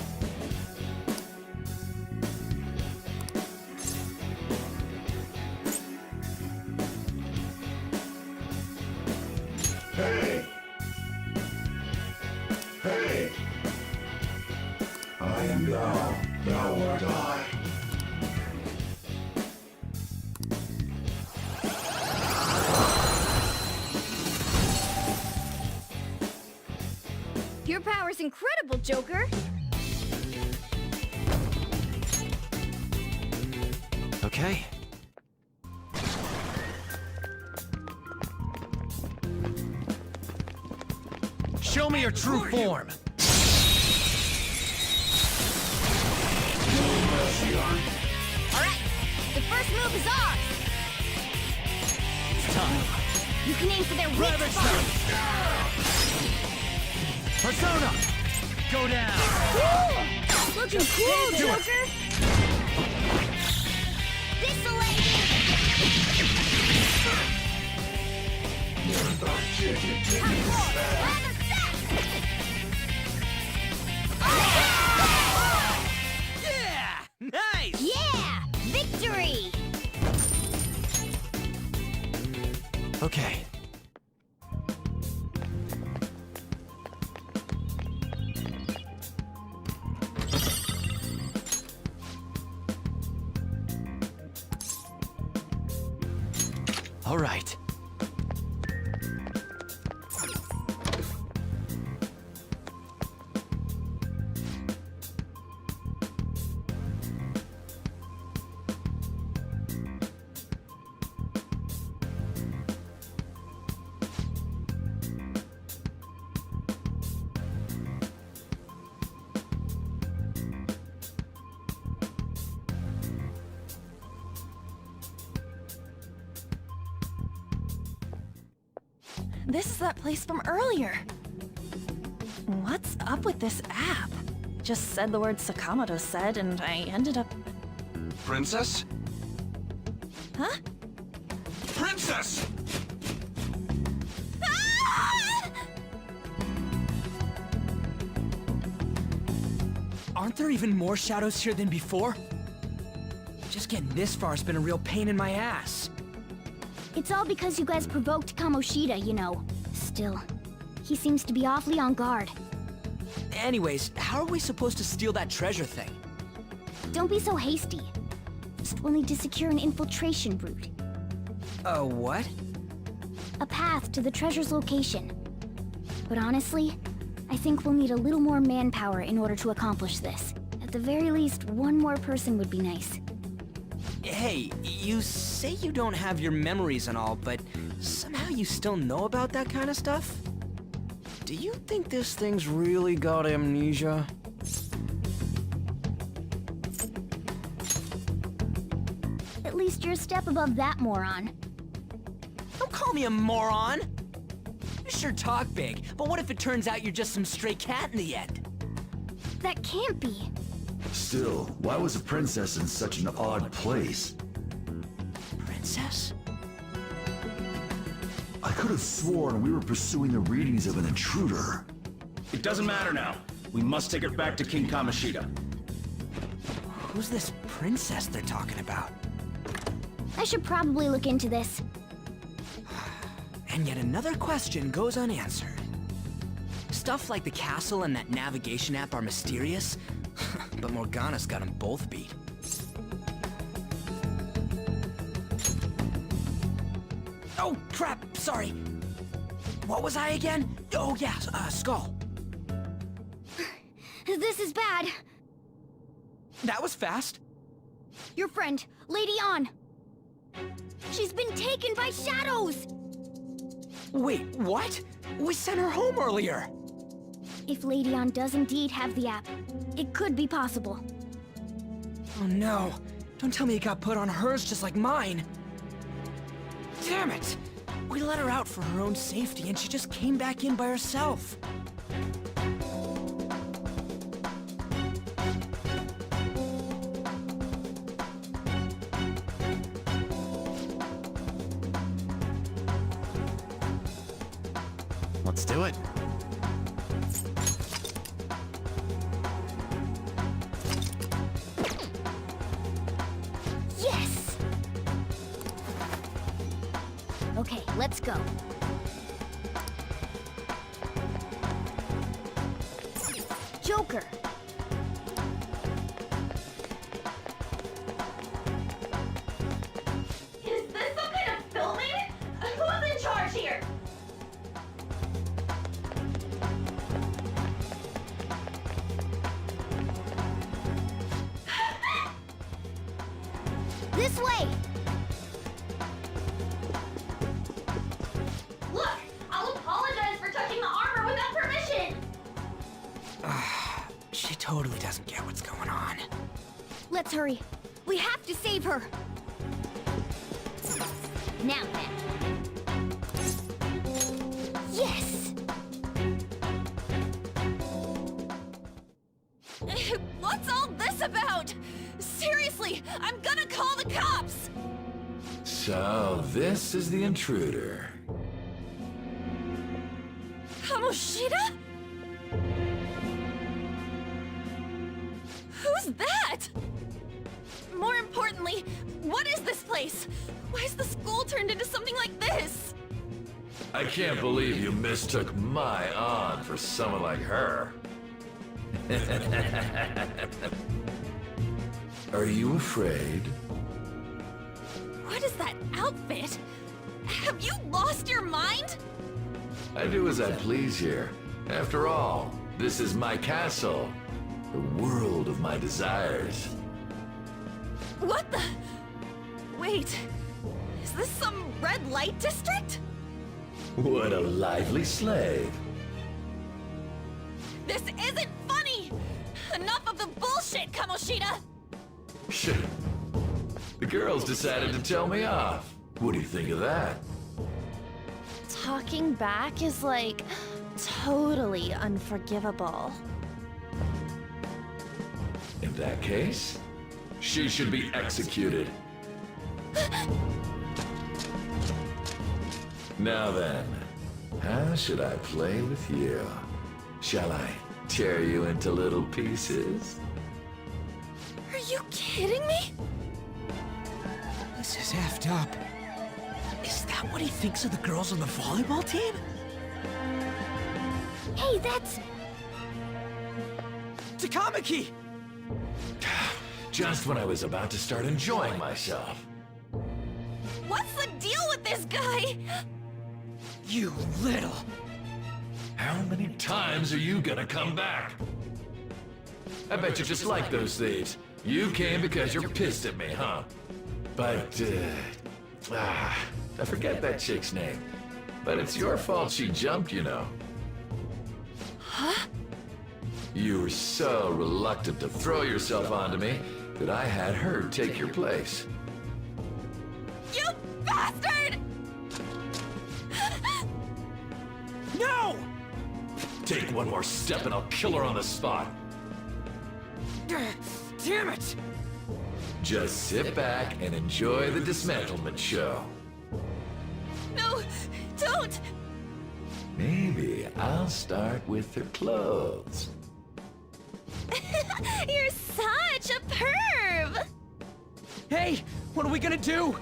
Hey! Hey! I am thou art I. Your power's incredible, Joker. Okay. Show me your true form! Alright, the first move is ours! It's time. You can aim for their weak spot! Persona! Go down! Cool! Looking cool, do it. Joker! This'll let you! Top floor, rather fast! Yeah! Nice! Yeah! Victory! Okay. All right. This is that place from earlier. What's up with this app? Just said the word Sakamoto said, and I ended up... Princess? Huh? Princess! Aren't there even more shadows here than before? Just getting this far has been a real pain in my ass. It's all because you guys provoked Kamoshida, you know. Still, he seems to be awfully on guard. Anyways, how are we supposed to steal that treasure thing? Don't be so hasty. First, we'll need to secure an infiltration route. What? A path to the treasure's location. But honestly, I think we'll need a little more manpower in order to accomplish this. At the very least, one more person would be nice. Hey, you say you don't have your memories and all, but somehow you still know about that kind of stuff? Do you think this thing's really got amnesia? At least you're a step above that moron. Don't call me a moron! You sure talk big, but what if it turns out you're just some stray cat in the end? That can't be. Still, why was a princess in such an odd place? Princess? I could have sworn we were pursuing the readings of an intruder. It doesn't matter now. We must take her back to King Kamoshida. Who's this princess they're talking about? I should probably look into this. And yet another question goes unanswered. Stuff like the castle and that navigation app are mysterious, but Morgana's got them both beat. Oh, crap! Sorry! What was I again? Oh, yeah, Skull. This is bad. That was fast. Your friend, Lady An. She's been taken by shadows! Wait, what? We sent her home earlier! If Lady An does indeed have the app, it could be possible. Oh no. Don't tell me it got put on hers just like mine. Damn it! We let her out for her own safety and she just came back in by herself. Let's do it. Yes! Okay, let's go. Joker! Is this some kind of filming? Who's in charge here? She totally doesn't get what's going on. Let's hurry. We have to save her. Now then. Yes! What's all this about? Seriously, I'm gonna call the cops! So, this is the intruder. Kamoshida? Who's that? More importantly, what is this place? Why is the school turned into something like this? I can't believe you mistook my aunt for someone like her. Are you afraid? What is that outfit? Have you lost your mind? I do as I please here. After all, this is my castle. The world of my desires. What the? Wait, is this some red light district? What a lively slave. This isn't funny! Enough of the bullshit, Kamoshida! Shit. The girls decided to tell me off. What do you think of that? Talking back is like totally unforgivable. In that case, she should be executed. Now then, how should I play with you? Shall I tear you into little pieces? Are you kidding me? This is effed up. Is that what he thinks of the girls on the volleyball team? Hey, that's... Takamaki! Just when I was about to start enjoying myself. What's the deal with this guy? You little... How many times are you gonna come back? I bet you just like those thieves. You came because you're pissed at me, huh? But, I forget that chick's name. But it's your fault she jumped, you know. Huh? You were so reluctant to throw yourself onto me that I had her take your place. You bastard! No! Take one more step and I'll kill her on the spot. Damn it! Just sit back and enjoy the dismantlement show. No, don't! Maybe I'll start with her clothes. You're such a perv! Hey, what are we gonna do?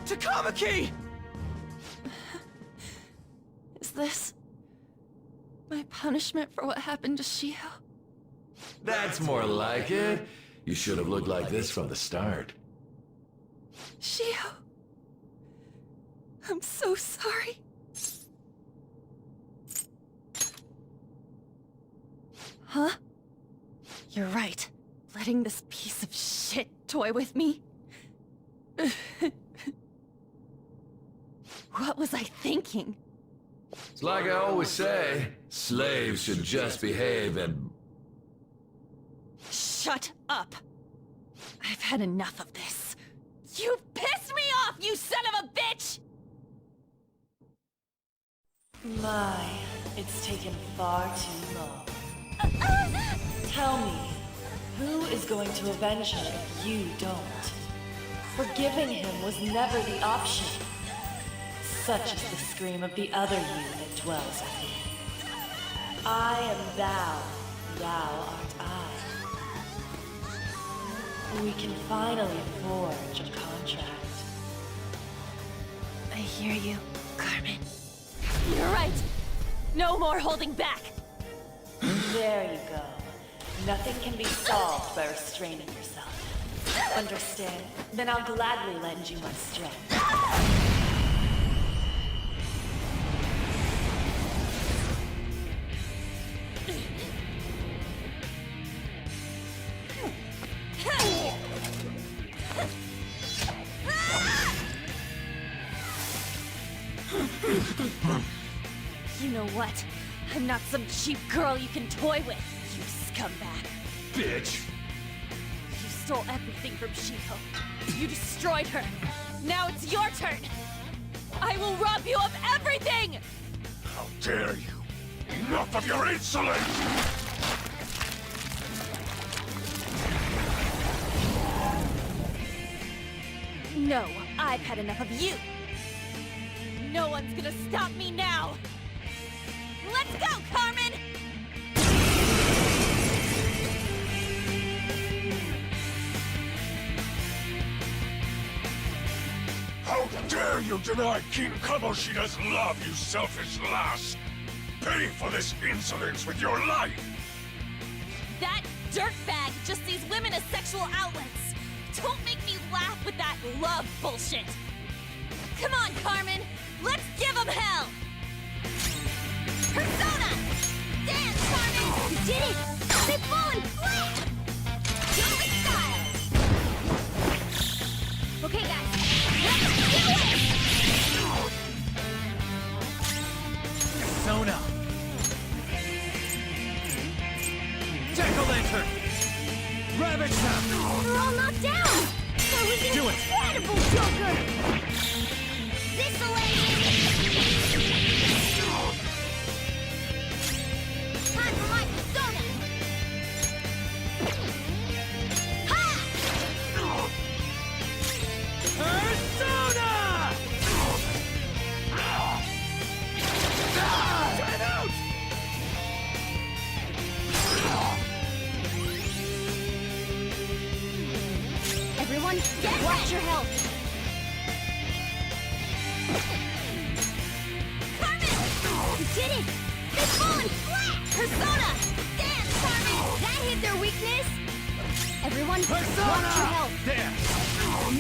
Takamaki! Is this my punishment for what happened to Shio? That's more like it. You should have looked like this from the start. Shio, I'm so sorry. Huh? You're right. Letting this piece of shit toy with me? What was I thinking? It's like I always say, slaves should just behave and... Shut up! I've had enough of this. You've pissed me off, you son of a bitch! My, it's taken far too long. Tell me, who is going to avenge him if you don't? Forgiving him was never the option. Such is the scream of the other you that dwells within. I am thou, thou art I. We can finally forge a contract. I hear you, Carmen. You're right! No more holding back! There you go. Nothing can be solved by restraining yourself. Understand? Then I'll gladly lend you my strength. You know what? I'm not some cheap girl you can toy with, you scumbag. Bitch! You stole everything from Shiko. You destroyed her. Now it's your turn. I will rob you of everything! How dare you! Enough of your insolence! No, I've had enough of you. No one's gonna stop me now. Let's go, Carmen! How dare you deny King Kamoshida's love, you selfish lass! Pay for this insolence with your life! That dirtbag just sees women as sexual outlets. Don't make me laugh with that love bullshit. Come on, Carmen. Let's give them hell. Persona! Dance, Carmen! You did it! They've fallen flat! Do it style! Okay, guys. Let's do it! Persona! Jack-o'-lantern! Ravage them! They're all knocked down! That was Do it. incredible, Joker! Time for my persona! Persona! Time out! Everyone, watch your health! Carmen! You did it! They've fallen flat! Persona! Dance, Carmen! That hit their weakness! Everyone, Persona! watch your health! There!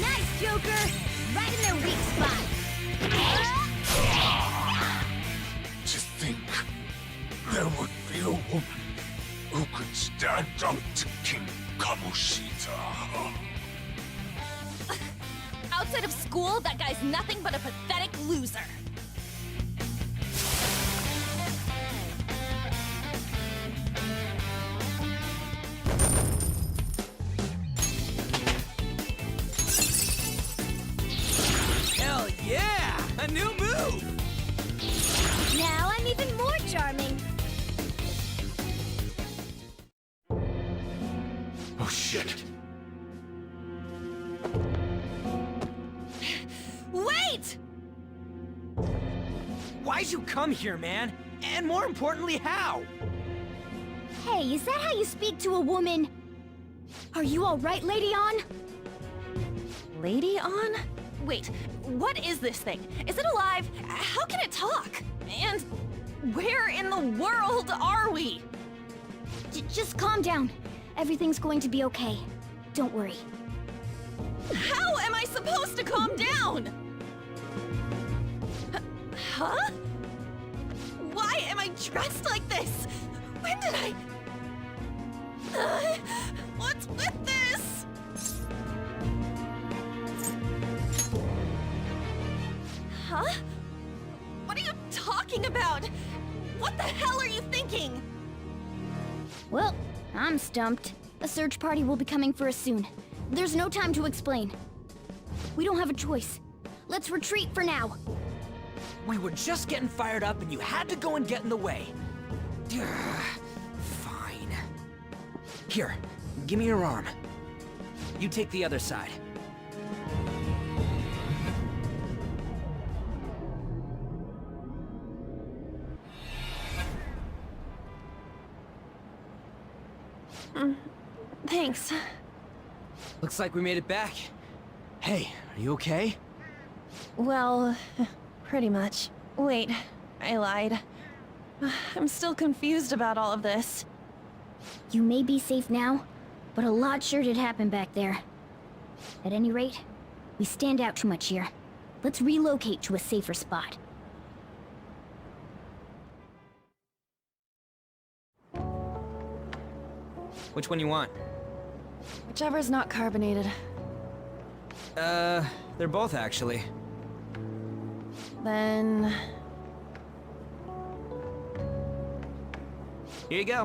Nice, Joker! Right in their weak spot! To think there would be a woman who could stand up to King Kamoshida. Outside of school, that guy's nothing but a pathetic loser. Hell yeah! A new move! Now I'm even more charming! Oh shit! Wait! Why'd you come here, man? And more importantly, how? Hey, is that how you speak to a woman? Are you alright, Lady On? Lady On? Wait, what is this thing? Is it alive? How can it talk? And where in the world are we? Just calm down. Everything's going to be okay. Don't worry. How am I supposed to calm down? Huh? Why am I dressed like this? When did I... what's with this? Huh? What are you talking about? What the hell are you thinking? Well, I'm stumped. A search party will be coming for us soon. There's no time to explain. We don't have a choice. Let's retreat for now. We were just getting fired up and you had to go and get in the way. Fine. Here, give me your arm. You take the other side. Thanks. Looks like we made it back. Hey, are you okay? Well, pretty much. Wait, I lied. I'm still confused about all of this. You may be safe now, but a lot sure did happen back there. At any rate, we stand out too much here. Let's relocate to a safer spot. Which one you want? Whichever's not carbonated. They're both actually. Then... Here you go.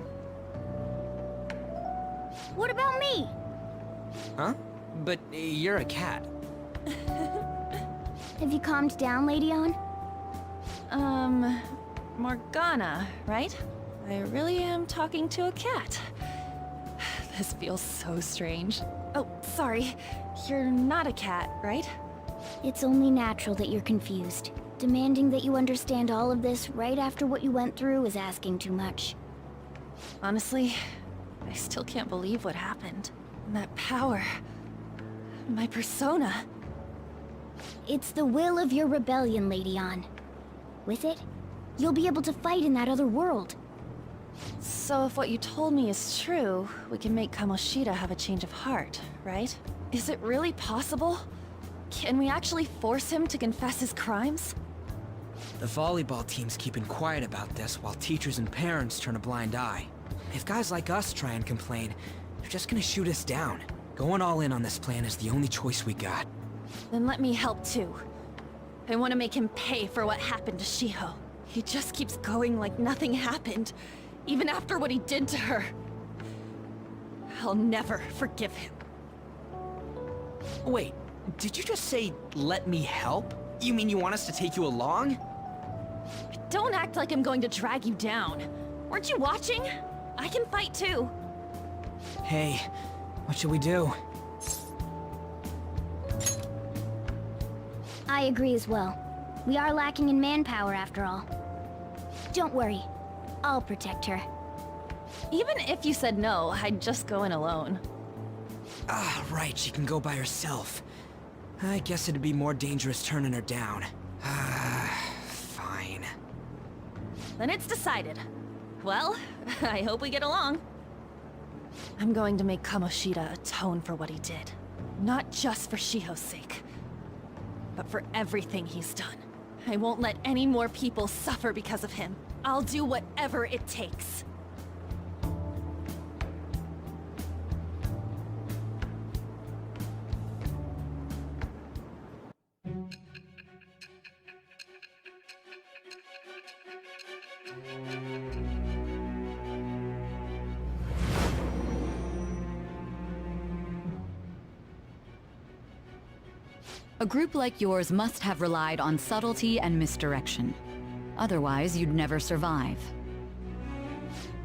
What about me? Huh? But you're a cat. Have you calmed down, Lady On? Morgana, right? I really am talking to a cat. This feels so strange. Oh, sorry. You're not a cat, right? It's only natural that you're confused. Demanding that you understand all of this right after what you went through is asking too much. Honestly, I still can't believe what happened. And that power. My persona. It's the will of your rebellion, Lady On. With it, you'll be able to fight in that other world. So if what you told me is true, we can make Kamoshida have a change of heart, right? Is it really possible? Can we actually force him to confess his crimes? The volleyball team's keeping quiet about this while teachers and parents turn a blind eye. If guys like us try and complain, they're just gonna shoot us down. Going all in on this plan is the only choice we got. Then let me help too. I want to make him pay for what happened to Shiho. He just keeps going like nothing happened, even after what he did to her. I'll never forgive him. Wait, did you just say, let me help? You mean you want us to take you along? Don't act like I'm going to drag you down. Weren't you watching? I can fight too. Hey, what should we do? I agree as well. We are lacking in manpower after all. Don't worry. I'll protect her. Even if you said no, I'd just go in alone. Ah, right, she can go by herself. I guess it'd be more dangerous turning her down. Fine. Then it's decided. Well, I hope we get along. I'm going to make Kamoshida atone for what he did. Not just for Shiho's sake, but for everything he's done. I won't let any more people suffer because of him. I'll do whatever it takes. A group like yours must have relied on subtlety and misdirection. Otherwise, you'd never survive.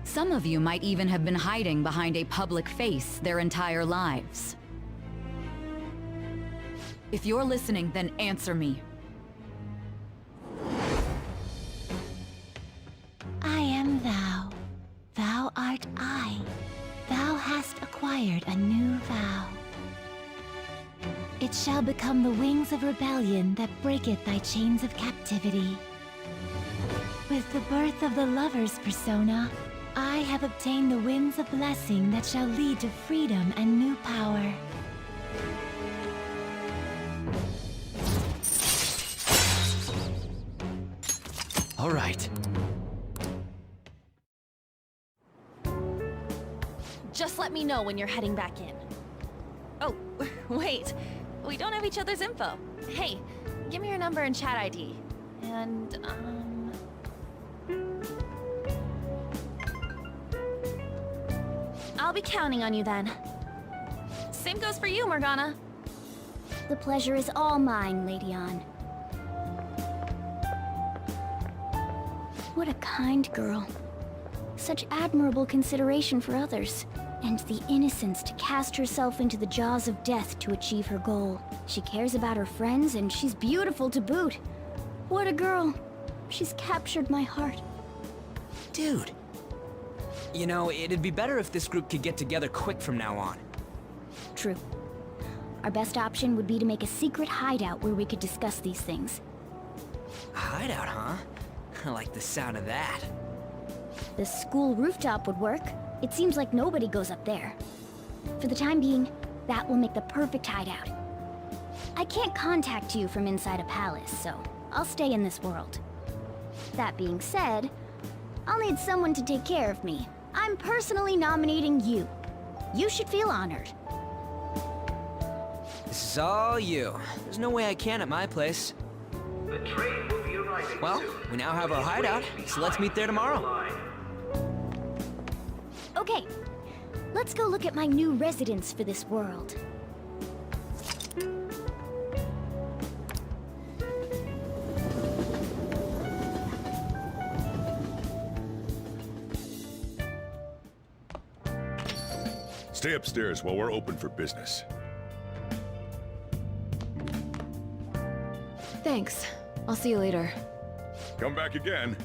Some of you might even have been hiding behind a public face their entire lives. If you're listening, then answer me. I am thou. Thou art I. Thou hast acquired a new vow. It shall become the wings of rebellion that breaketh thy chains of captivity. With the birth of the lover's persona, I have obtained the winds of blessing that shall lead to freedom and new power. All right. Just let me know when you're heading back in. Oh, wait. We don't have each other's info. Hey, give me your number and chat ID. And, I'll be counting on you then. Same goes for you, Morgana. The pleasure is all mine, Lady On. What a kind girl. Such admirable consideration for others. And the innocence to cast herself into the jaws of death to achieve her goal. She cares about her friends, and she's beautiful to boot. What a girl. She's captured my heart. Dude. You know, it'd be better if this group could get together quick from now on. True. Our best option would be to make a secret hideout where we could discuss these things. A hideout, huh? I like the sound of that. The school rooftop would work. It seems like nobody goes up there. For the time being, that will make the perfect hideout. I can't contact you from inside a palace, so I'll stay in this world. That being said, I'll need someone to take care of me. I'm personally nominating you. You should feel honored. This is all you. There's no way I can at my place. The train will be arriving Well, soon. we now have our hideout, so let's meet there tomorrow. Okay, let's go look at my new residence for this world. Stay upstairs while we're open for business. Thanks. I'll see you later. Come back again.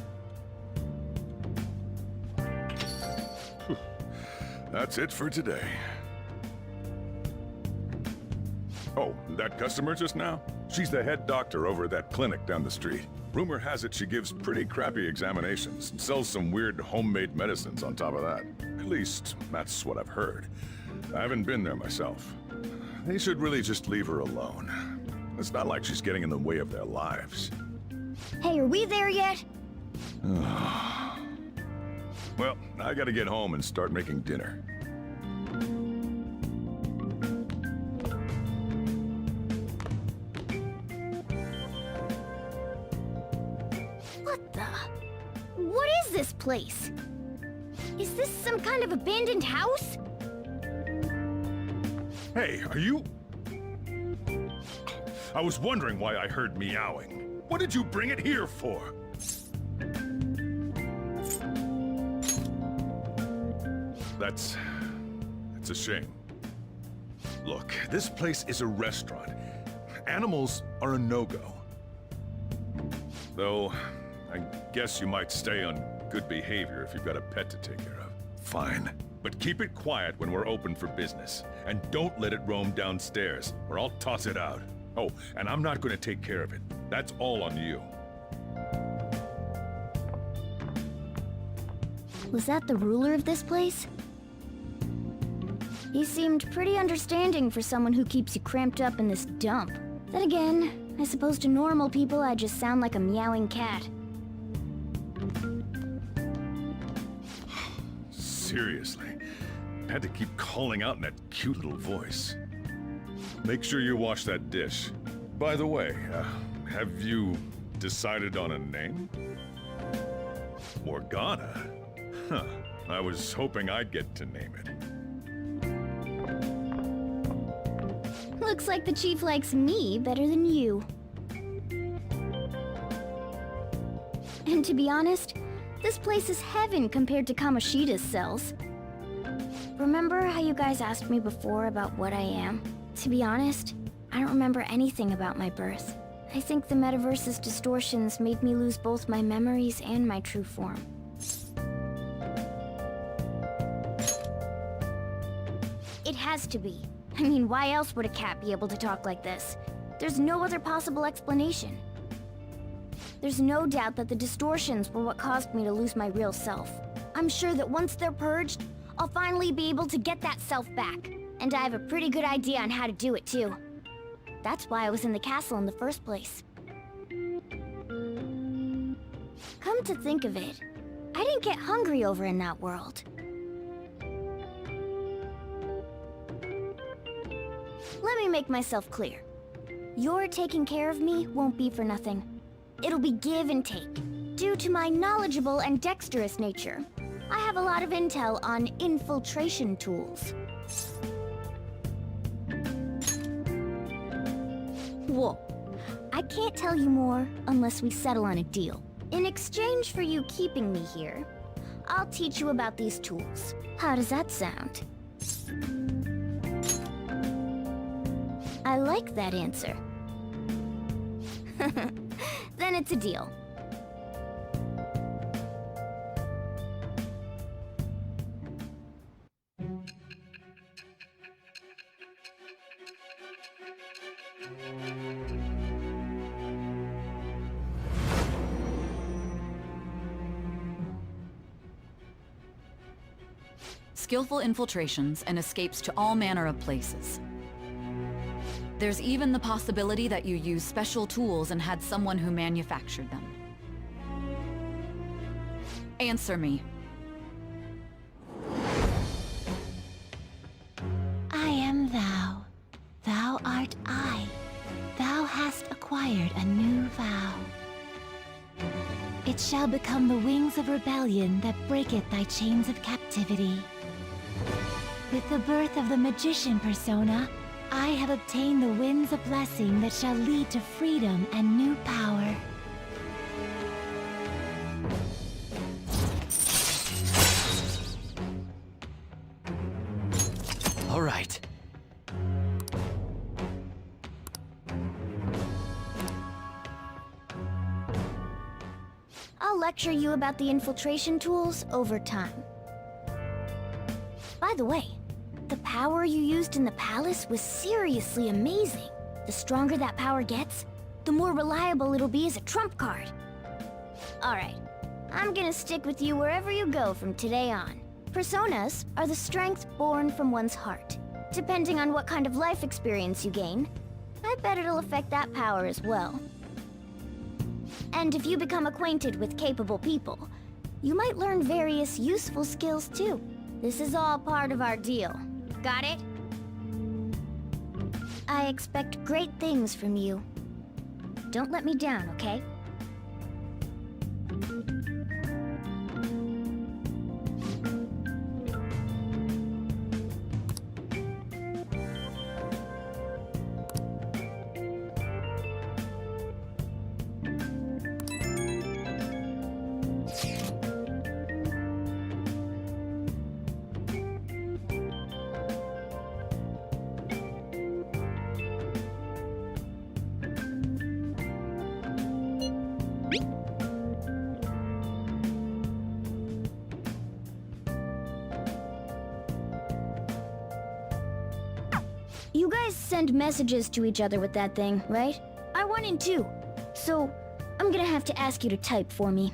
Whew. That's it for today. Oh, that customer just now? She's the head doctor over at that clinic down the street. Rumor has it she gives pretty crappy examinations and sells some weird homemade medicines on top of that. At least, that's what I've heard. I haven't been there myself. They should really just leave her alone. It's not like she's getting in the way of their lives. Hey, are we there yet? Well, I gotta get home and start making dinner. What the? What is this place? Is this some kind of abandoned house? Hey, are you... I was wondering why I heard meowing. What did you bring it here for? That's a shame. Look, this place is a restaurant. Animals are a no-go. Though, I guess you might stay on good behavior if you've got a pet to take care of. Fine. But keep it quiet when we're open for business. And don't let it roam downstairs, or I'll toss it out. Oh, and I'm not gonna take care of it. That's all on you. Was that the ruler of this place? He seemed pretty understanding for someone who keeps you cramped up in this dump. Then again, I suppose to normal people I just sound like a meowing cat. Seriously, had to keep calling out in that cute little voice. Make sure you wash that dish. By the way, have you decided on a name? Morgana? Huh, I was hoping I'd get to name it. Looks like the chief likes me better than you. And to be honest, this place is heaven compared to Kamoshida's cells. Remember how you guys asked me before about what I am? To be honest, I don't remember anything about my birth. I think the metaverse's distortions made me lose both my memories and my true form. It has to be. I mean, why else would a cat be able to talk like this? There's no other possible explanation. There's no doubt that the distortions were what caused me to lose my real self. I'm sure that once they're purged, I'll finally be able to get that self back. And I have a pretty good idea on how to do it too. That's why I was in the castle in the first place. Come to think of it, I didn't get hungry over in that world. Let me make myself clear. Your taking care of me won't be for nothing. It'll be give and take. Due to my knowledgeable and dexterous nature, I have a lot of intel on infiltration tools. Whoa. I can't tell you more unless we settle on a deal. In exchange for you keeping me here, I'll teach you about these tools. How does that sound? I like that answer. Then it's a deal. Skillful infiltrations and escapes to all manner of places. There's even the possibility that you used special tools and had someone who manufactured them. Answer me. I am thou. Thou art I. Thou hast acquired a new vow. It shall become the wings of rebellion that breaketh thy chains of captivity. With the birth of the magician persona, I have obtained the winds of blessing that shall lead to freedom and new power. All right. I'll lecture you about the infiltration tools over time. By the way, the power you used in the palace was seriously amazing. The stronger that power gets, the more reliable it'll be as a trump card. Alright, I'm gonna stick with you wherever you go from today on. Personas are the strength born from one's heart. Depending on what kind of life experience you gain, I bet it'll affect that power as well. And if you become acquainted with capable people, you might learn various useful skills too. This is all part of our deal. Got it? I expect great things from you. Don't let me down, okay? You guys send messages to each other with that thing, right? I 1 and 2. So, I'm gonna have to ask you to type for me.